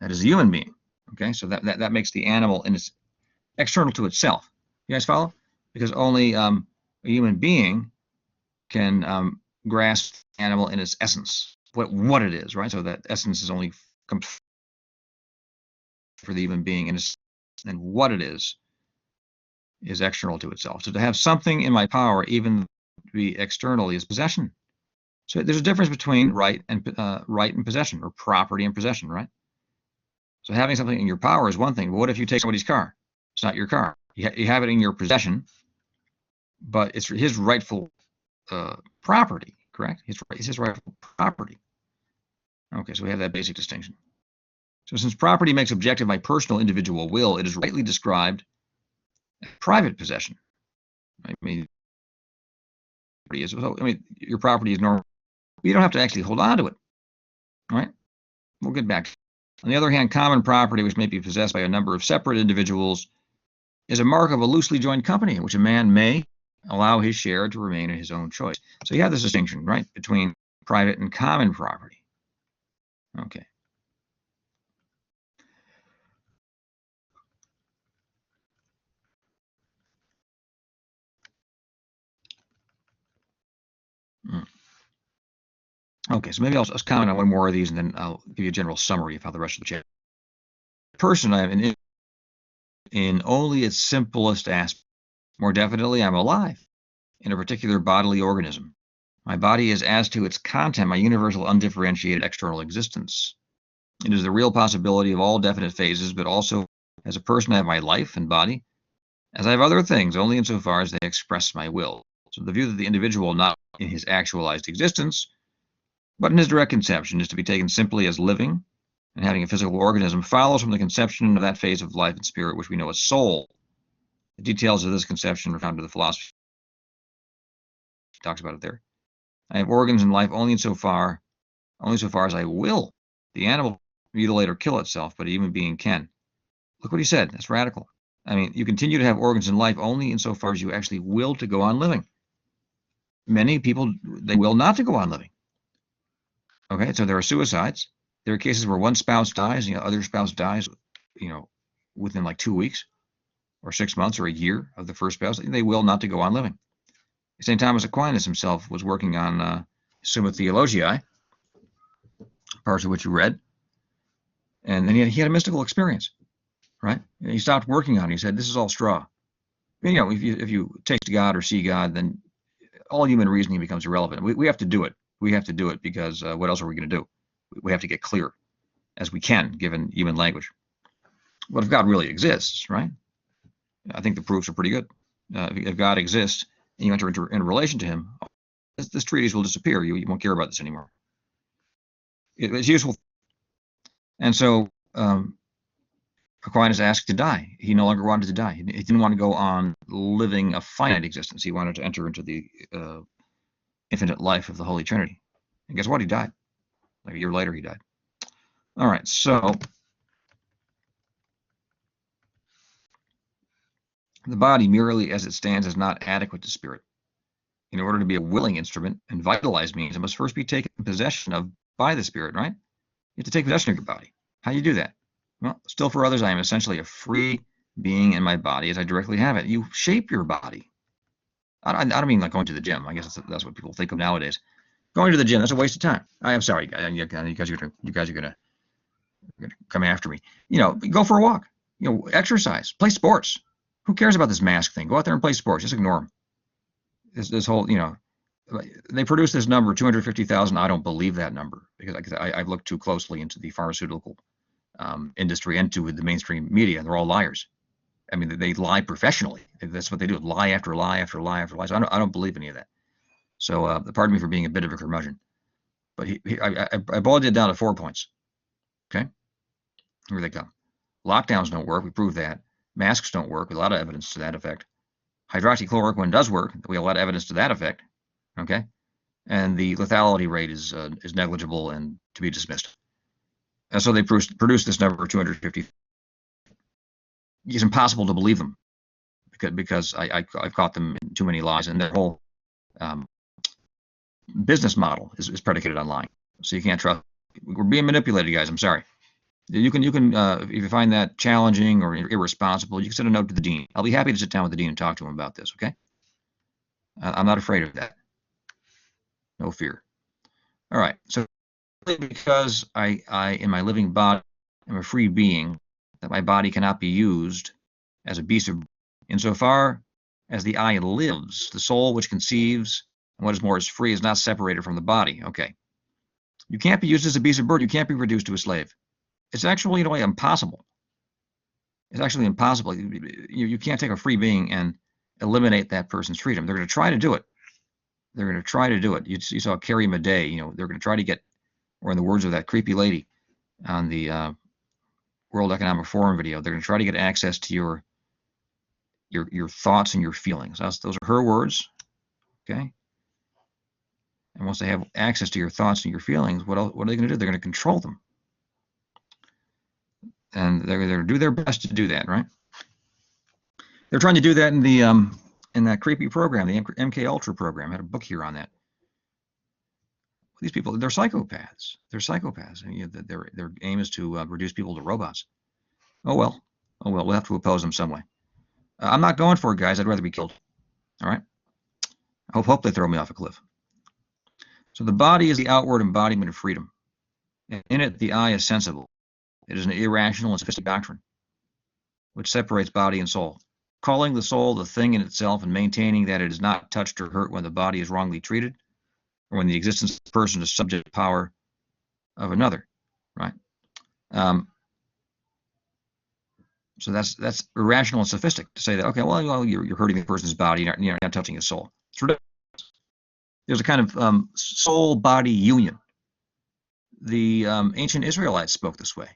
That is a human being. Okay, so that makes the animal in its external to itself. You guys follow? Because only a human being can grasp the animal in its essence, what it is, right? So that essence is only comes for the human being, and what it is external to itself. So to have something in my power, even to be externally, is possession. So there's a difference between right and possession, or property and possession, right? So having something in your power is one thing. But what if you take somebody's car? It's not your car. You have it in your possession, but it's his rightful property, correct? It's his rightful property. Okay, so we have that basic distinction. So since property makes objective my personal individual will, it is rightly described as private possession. I mean, your property is normal. You don't have to actually hold on to it, right? We'll get back. On the other hand, common property, which may be possessed by a number of separate individuals, is a mark of a loosely joined company in which a man may allow his share to remain in his own choice. So you have this distinction, right, between private and common property. Okay. Okay, so maybe I'll just comment on one more of these, and then I'll give you a general summary of how the rest of the chapter. Person, I am in only its simplest aspect. More definitely, I'm alive in a particular bodily organism. My body is, as to its content, my universal, undifferentiated external existence. It is the real possibility of all definite phases, but also as a person, I have my life and body, as I have other things, only insofar as they express my will. So the view that the individual, not in his actualized existence, but in his direct conception, is to be taken simply as living and having a physical organism, follows from the conception of that phase of life and spirit which we know as soul. The details of this conception are found in the philosophy. He talks about it there. I have organs in life only so far as I will. The animal mutilate or kill itself, but a human being can. Look what he said. That's radical. I mean, you continue to have organs in life only insofar as you actually will to go on living. Many people, they will not to go on living. Okay, so there are suicides. There are cases where one spouse dies, the other spouse dies, within like 2 weeks. or 6 months or a year of the first spouse, they will not to go on living. St. Thomas Aquinas himself was working on Summa Theologiae, parts of which you read, and then he had a mystical experience, right? And he stopped working on it. He said, "This is all straw." You know, if you taste God or see God, then all human reasoning becomes irrelevant. We have to do it. We have to do it because what else are we going to do? We have to get clear as we can, given human language. What if God really exists, right? I think the proofs are pretty good. If God exists and you enter into in a relation to him, this treatise will disappear. You won't care about this anymore. It's useful. And so Aquinas asked to die. He no longer wanted to die. He didn't want to go on living a finite existence. He wanted to enter into the infinite life of the Holy Trinity. And guess what? He died. Like a year later, he died. All right, so the body merely as it stands is not adequate to spirit. In order to be a willing instrument and vitalized means, it must first be taken possession of by the spirit, right? You have to take possession of your body. How do you do that? Well, still for others, I am essentially a free being in my body as I directly have it. You shape your body. I don't mean like going to the gym. I guess that's what people think of nowadays. Going to the gym, that's a waste of time. I am sorry, you guys are gonna come after me. You know, go for a walk. You know, exercise, play sports. Who cares about this mask thing? Go out there and play sports. Just ignore them. This whole, you know, they produce this number 250,000. I don't believe that number because I've looked too closely into the pharmaceutical industry and to the mainstream media, and they're all liars. I mean, they lie professionally. That's what they do: lie after lie after lie after lie. So I don't believe any of that. So pardon me for being a bit of a curmudgeon, but I boiled it down to 4 points. Okay, here they come. Lockdowns don't work. We proved that. Masks don't work. A lot of evidence to that effect. Hydroxychloroquine does work. We have a lot of evidence to that effect. Okay, and the lethality rate is negligible and to be dismissed. And so they produced this number of 250. It's impossible to believe them because I've caught them in too many lies, and their whole business model is predicated on lying. So you can't trust. We're being manipulated, guys. I'm sorry. You can if you find that challenging or irresponsible, you can send a note to the dean. I'll be happy to sit down with the dean and talk to him about this. Okay? I'm not afraid of that. No fear. All right. So because I in my living body am a free being, that my body cannot be used as a beast of insofar as the I lives, the soul which conceives, and what is more is free, is not separated from the body. Okay. You can't be used as a beast of burden. You can't be reduced to a slave. It's actually in a way impossible. It's actually impossible. You can't take a free being and eliminate that person's freedom. They're going to try to do it. They're going to try to do it. You saw Carrie Madej. You know, they're going to try to get, or in the words of that creepy lady on the World Economic Forum video, they're going to try to get access to your thoughts and your feelings. Those are her words. Okay. And once they have access to your thoughts and your feelings, what are they going to do? They're going to control them. And they're going to do their best to do that, right? They're trying to do that in that creepy program, the MK Ultra program. I had a book here on that. These people, they're psychopaths. They're psychopaths. And their aim is to reduce people to robots. Oh well. We'll have to oppose them some way. I'm not going for it, guys. I'd rather be killed. All right. Hope they throw me off a cliff. So the body is the outward embodiment of freedom. In it, the I is sensible. It is an irrational and sophisticated doctrine, which separates body and soul, calling the soul the thing in itself and maintaining that it is not touched or hurt when the body is wrongly treated, or when the existence of the person is subject to power of another, right? So that's irrational and sophistic to say that, okay, well you're hurting the person's body, you're not touching his soul. It's ridiculous. There's a kind of soul-body union. The ancient Israelites spoke this way.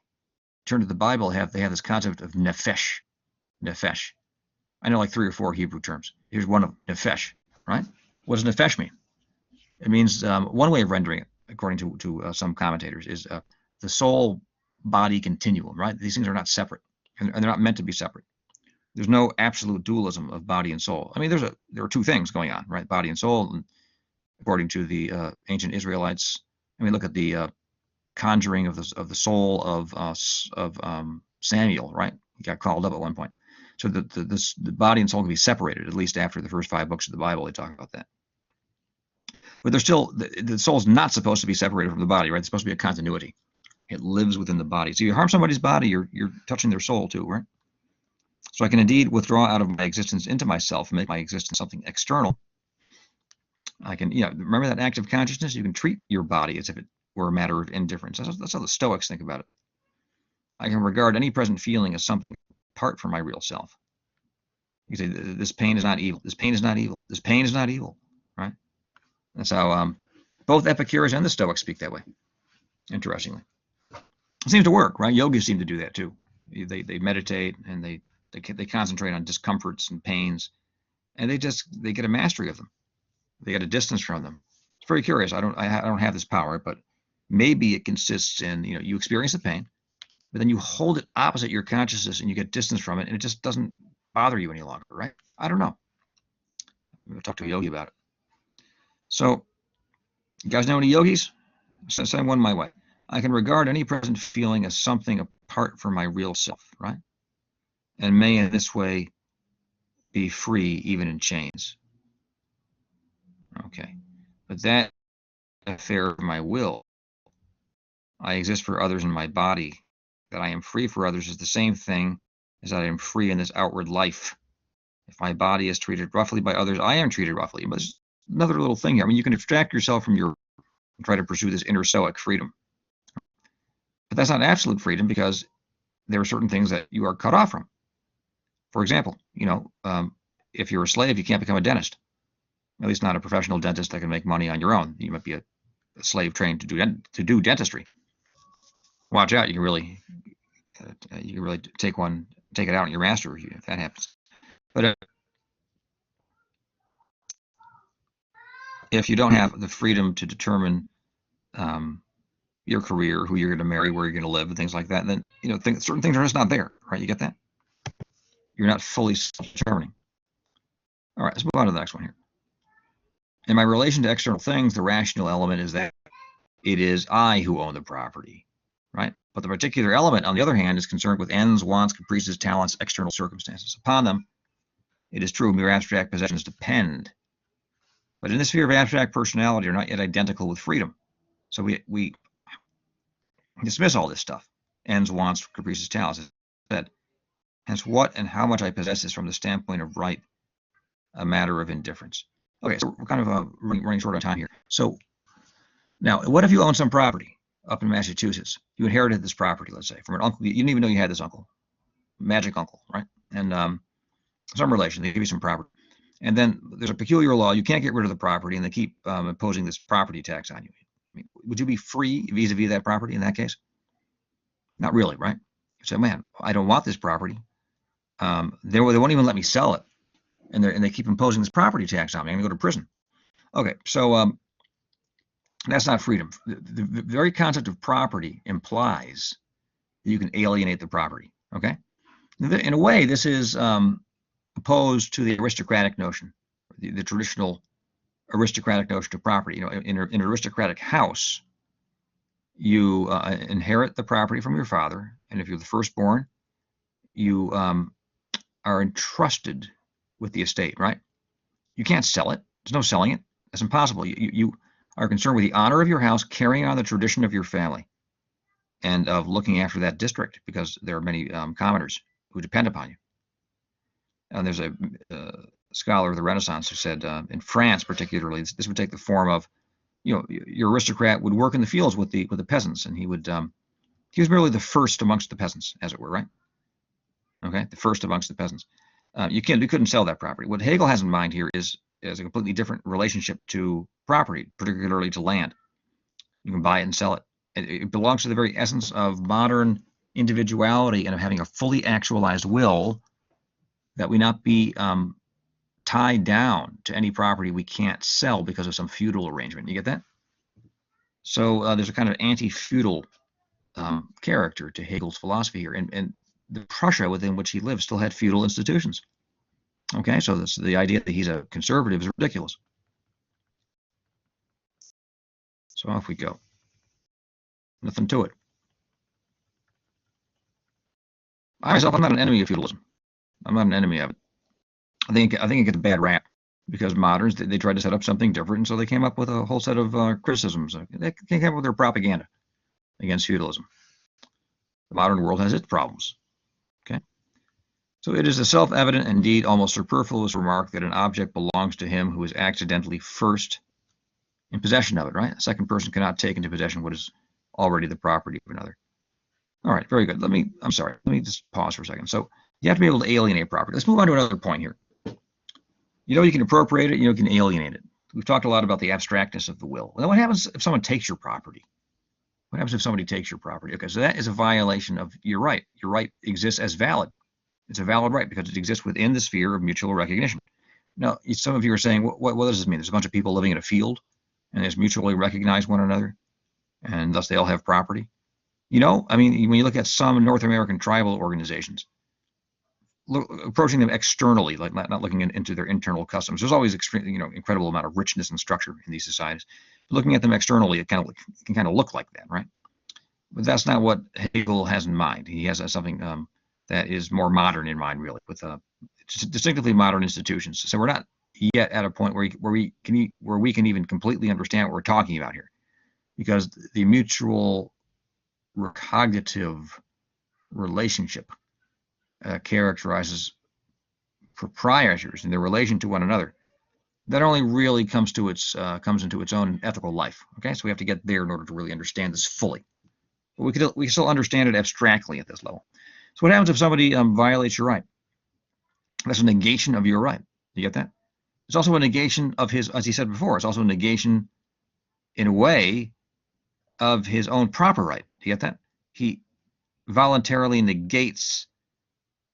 Turn to the Bible, they have this concept of nefesh. Nefesh. I know like 3 or 4 Hebrew terms. Here's one of them, nefesh, right? What does nefesh mean? It means one way of rendering it, according to some commentators, is the soul-body continuum, right? These things are not separate, and they're not meant to be separate. There's no absolute dualism of body and soul. I mean, there are 2 things going on, right? Body and soul, and according to the ancient Israelites. I mean, look at the conjuring of the soul of Samuel, right? He got called up at one point. So the body and soul can be separated, at least after the first 5 books of the Bible, they talk about that. But they're still, the soul's not supposed to be separated from the body, right? It's supposed to be a continuity. It lives within the body. So you harm somebody's body, you're touching their soul too, right? So I can indeed withdraw out of my existence into myself and make my existence something external. I can, remember that active consciousness? You can treat your body as if it were a matter of indifference. That's how the Stoics think about it. I can regard any present feeling as something apart from my real self. You say, this pain is not evil. This pain is not evil. This pain is not evil, right? That's how both Epicurus and the Stoics speak that way, interestingly. It seems to work, right? Yogis seem to do that too. They meditate and they concentrate on discomforts and pains, and they get a mastery of them. They get a distance from them. It's very curious. I don't have this power, but maybe it consists in, you experience the pain, but then you hold it opposite your consciousness and you get distance from it, and it just doesn't bother you any longer, right? I don't know. We'll talk to a yogi about it. So, you guys know any yogis? Send one my way. I can regard any present feeling as something apart from my real self, right? And may in this way be free even in chains. Okay. But that affair of my will, I exist for others in my body, that I am free for others is the same thing as that I am free in this outward life. If my body is treated roughly by others, I am treated roughly. But there's another little thing here. I mean, you can abstract yourself from and try to pursue this inner stoic freedom. But that's not absolute freedom, because there are certain things that you are cut off from. For example, if you're a slave, you can't become a dentist. At least not a professional dentist that can make money on your own. You might be a slave trained to do dentistry. Watch out! You can really take it out on your master if that happens. But if you don't have the freedom to determine your career, who you're going to marry, where you're going to live, and things like that, then certain things are just not there, right? You get that? You're not fully self-determining. All right, let's move on to the next one here. In my relation to external things, the rational element is that it is I who own the property, right? But the particular element, on the other hand, is concerned with ends, wants, caprices, talents, external circumstances. Upon them, it is true, mere abstract possessions depend. But in the sphere of abstract personality are not yet identical with freedom. So we dismiss all this stuff. Ends, wants, caprices, talents. Hence, what and how much I possess is, from the standpoint of right, a matter of indifference. Okay, so we're kind of running short on time here. So now, what if you own some property up in Massachusetts? You inherited this property, let's say, from an uncle. You didn't even know you had this uncle, magic uncle, right? And some relation, they give you some property. And then there's a peculiar law. You can't get rid of the property, and they keep imposing this property tax on you. I mean, would you be free vis-a-vis that property in that case? Not really, right? You say, man, I don't want this property. They won't even let me sell it. And they keep imposing this property tax on me. I'm going to go to prison. Okay, so that's not freedom. The very concept of property implies that you can alienate the property. Okay, in a way, this is opposed to the aristocratic notion, the traditional aristocratic notion of property. In an aristocratic house, you inherit the property from your father, and if you're the firstborn, you are entrusted with the estate, right? You can't sell it. There's no selling it. That's impossible. You are concerned with the honor of your house, carrying on the tradition of your family, and of looking after that district, because there are many commoners who depend upon you. And there's a scholar of the Renaissance who said, in France particularly, this would take the form of, your aristocrat would work in the fields with the peasants, and he was merely the first amongst the peasants, as it were, right? Okay, the first amongst the peasants. You couldn't sell that property. What Hegel has in mind here is a completely different relationship to property, particularly to land. You can buy it and sell it. It belongs to the very essence of modern individuality and of having a fully actualized will, that we not be tied down to any property we can't sell because of some feudal arrangement. You get that? So there's a kind of anti-feudal character to Hegel's philosophy here, and the Prussia within which he lived still had feudal institutions. Okay, so the idea that he's a conservative is ridiculous. So off we go. Nothing to it. I myself, I'm not an enemy of feudalism. I'm not an enemy of it. I think it gets a bad rap because moderns they tried to set up something different, and so they came up with a whole set of criticisms. They came up with their propaganda against feudalism. The modern world has its problems. Okay, so it is a self-evident, indeed almost superfluous remark that an object belongs to him who is accidentally first in possession of it. Right, a second person cannot take into possession what is already the property of another. All right, very good. I'm sorry. Let me just pause for a second. So you have to be able to alienate property. Let's move on to another point here. You can appropriate it, you can alienate it. We've talked a lot about the abstractness of the will. Well, what happens if someone takes your property? What happens if somebody takes your property? Okay, so that is a violation of your right. Your right exists as valid. It's a valid right because it exists within the sphere of mutual recognition. Now, some of you are saying, what does this mean? There's a bunch of people living in a field, and they mutually recognize one another, and thus they all have property. I mean, when you look at some North American tribal organizations, approaching them externally, like not looking into their internal customs. There's always incredible amount of richness and structure in these societies. But looking at them externally, it can kind of look like that, right? But that's not what Hegel has in mind. He has something that is more modern in mind, really, with distinctively modern institutions. So we're not yet at a point where we can even completely understand what we're talking about here, because the mutual recognitive relationship characterizes proprietors in their relation to one another. That only really comes into its own ethical life. Okay, so we have to get there in order to really understand this fully. But we can still understand it abstractly at this level. So what happens if somebody violates your right? That's a negation of your right. You get that? It's also a negation of his, as he said before, it's also a negation, in a way, of his own proper right. Do you get that? He voluntarily negates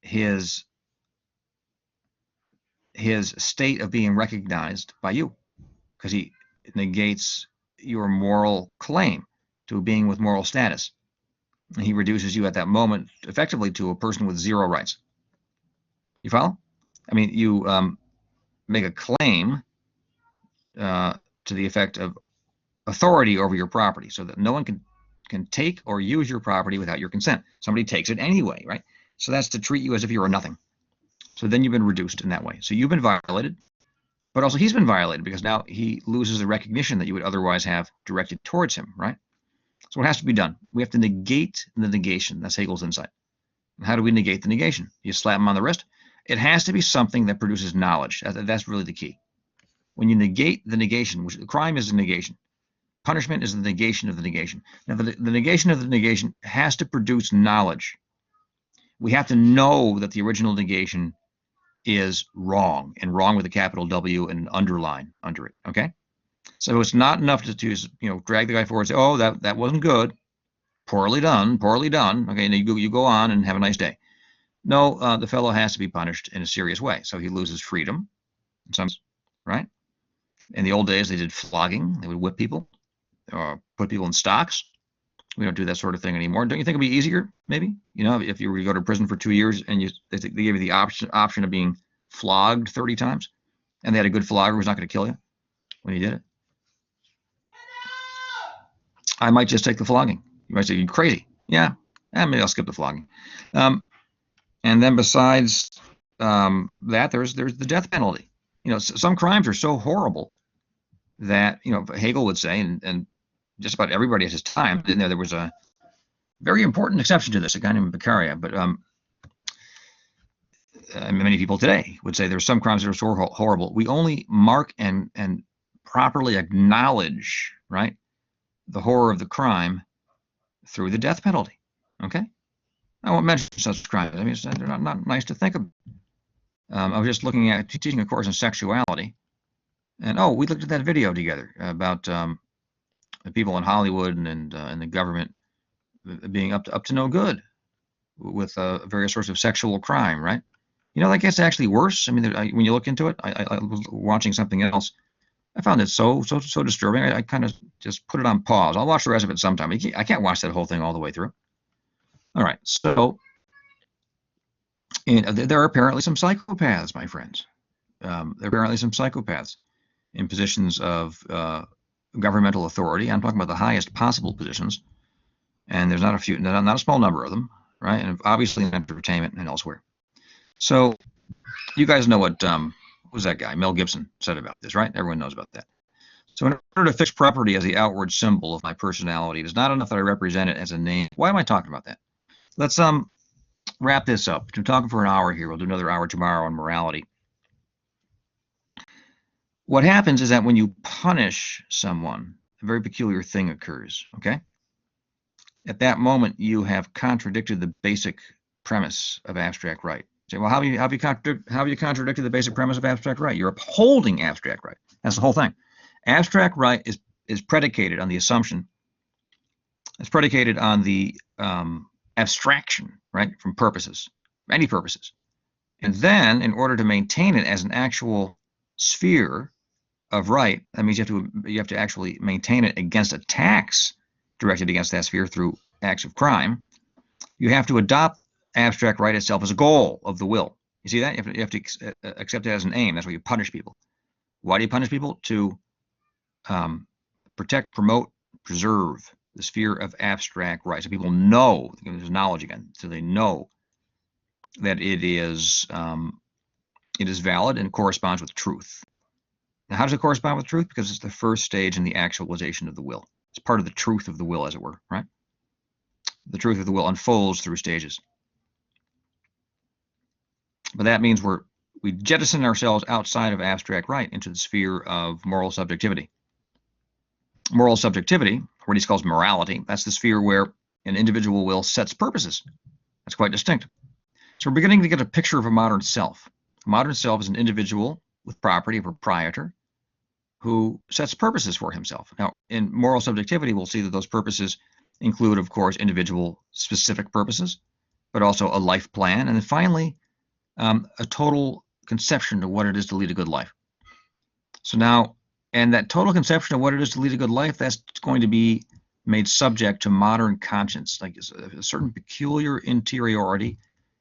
his state of being recognized by you, because he negates your moral claim to a being with moral status. And he reduces you at that moment effectively to a person with zero rights. You follow? I mean, you make a claim to the effect of authority over your property, so that no one can take or use your property without your consent. Somebody takes it anyway, right? So that's to treat you as if you were nothing. So then you've been reduced in that way. So you've been violated, but also he's been violated, because now he loses the recognition that you would otherwise have directed towards him, right? So what has to be done? We have to negate the negation. That's Hegel's insight. And how do we negate the negation? You slap him on the wrist. It has to be something that produces knowledge. That's really the key. When you negate the negation, which the crime is a negation, punishment is the negation of the negation. Now, the negation of the negation has to produce knowledge. We have to know that the original negation is wrong, and wrong with a capital W and an underline under it. Okay, so it's not enough to drag the guy forward and say, oh, that wasn't good, poorly done. Okay, and you go on and have a nice day. No, the fellow has to be punished in a serious way, so he loses freedom. Right? In the old days, they did flogging. They would whip people, or put people in stocks. We don't do that sort of thing anymore. Don't you think it'd be easier, maybe? If you were to go to prison for 2 years and they gave you the option of being flogged 30 times, and they had a good flogger who was not going to kill you when you did it? I might just take the flogging. You might say, you're crazy. Yeah, maybe I'll skip the flogging. And then besides that, there's the death penalty. Some crimes are so horrible that, Hegel would say, and just about everybody at his time, there was a very important exception to this, a guy named Beccaria, but many people today would say there's some crimes that are so horrible. We only mark and properly acknowledge, right, the horror of the crime through the death penalty. Okay, I won't mention such crimes. I mean, they're not nice to think of. I was just looking at teaching a course on sexuality, and we looked at that video together about the people in Hollywood and the government being up to no good with various sorts of sexual crime, right? That gets actually worse. I mean, when you look into it, I was watching something else. I found it so disturbing. I kind of just put it on pause. I'll watch the rest of it sometime. I can't watch that whole thing all the way through. All right, so there are apparently some psychopaths, my friends. There are apparently some psychopaths in positions of governmental authority. I'm talking about the highest possible positions, and there's not a small number of them, right? And obviously in entertainment and elsewhere. So you guys know what was that guy, Mel Gibson, said about this, right? Everyone knows about that. So in order to fix property as the outward symbol of my personality, it is not enough that I represent it as a name. Why am I talking about that? Let's wrap this up. I'm talking for an hour here. We'll do another hour tomorrow on morality. What happens is that when you punish someone, a very peculiar thing occurs, okay? At that moment, you have contradicted the basic premise of abstract right. You say, well, how have you contradicted the basic premise of abstract right? You're upholding abstract right. That's the whole thing. Abstract right is predicated on the assumption. It's predicated on the abstraction, right, from purposes, any purposes. And then, in order to maintain it as an actual sphere of right, that means you have to actually maintain it against attacks directed against that sphere through acts of crime. You have to adopt abstract right itself as a goal of the will. You see that? You have to accept it as an aim. That's why you punish people. Why do you punish people? To protect, promote, preserve the sphere of abstract right. So people know, there's knowledge again, so they know that it is valid and corresponds with truth. Now, how does it correspond with truth? Because it's the first stage in the actualization of the will. It's part of the truth of the will, as it were, right? The truth of the will unfolds through stages. But that means we jettison ourselves outside of abstract right into the sphere of moral subjectivity. Moral subjectivity, what he calls morality, that's the sphere where an individual will sets purposes. That's quite distinct. So we're beginning to get a picture of a modern self. A modern self is an individual with property, a proprietor, who sets purposes for himself. Now, in moral subjectivity, we'll see that those purposes include, of course, individual specific purposes, but also a life plan, and then finally, a total conception of what it is to lead a good life. So now, and that total conception of what it is to lead a good life, that's going to be made subject to modern conscience, like a certain peculiar interiority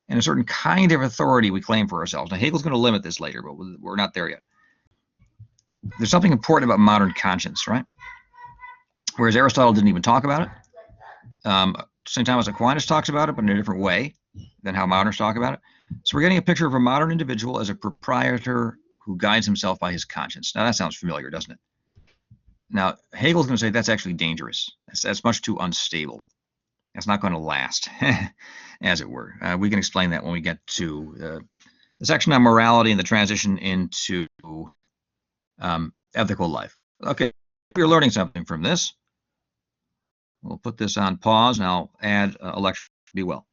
and a certain kind of authority we claim for ourselves. Now, Hegel's going to limit this later, but we're not there yet. There's something important about modern conscience, right? Whereas Aristotle didn't even talk about it. St. Thomas Aquinas talks about it, but in a different way than how moderns talk about it. So we're getting a picture of a modern individual as a proprietor who guides himself by his conscience. Now that sounds familiar, doesn't it? Now Hegel's going to say that's actually dangerous. That's much too unstable. That's not going to last, as it were. We can explain that when we get to the section on morality and the transition into ethical life. Okay, if you're learning something from this, we'll put this on pause and I'll add a lecture. Be well.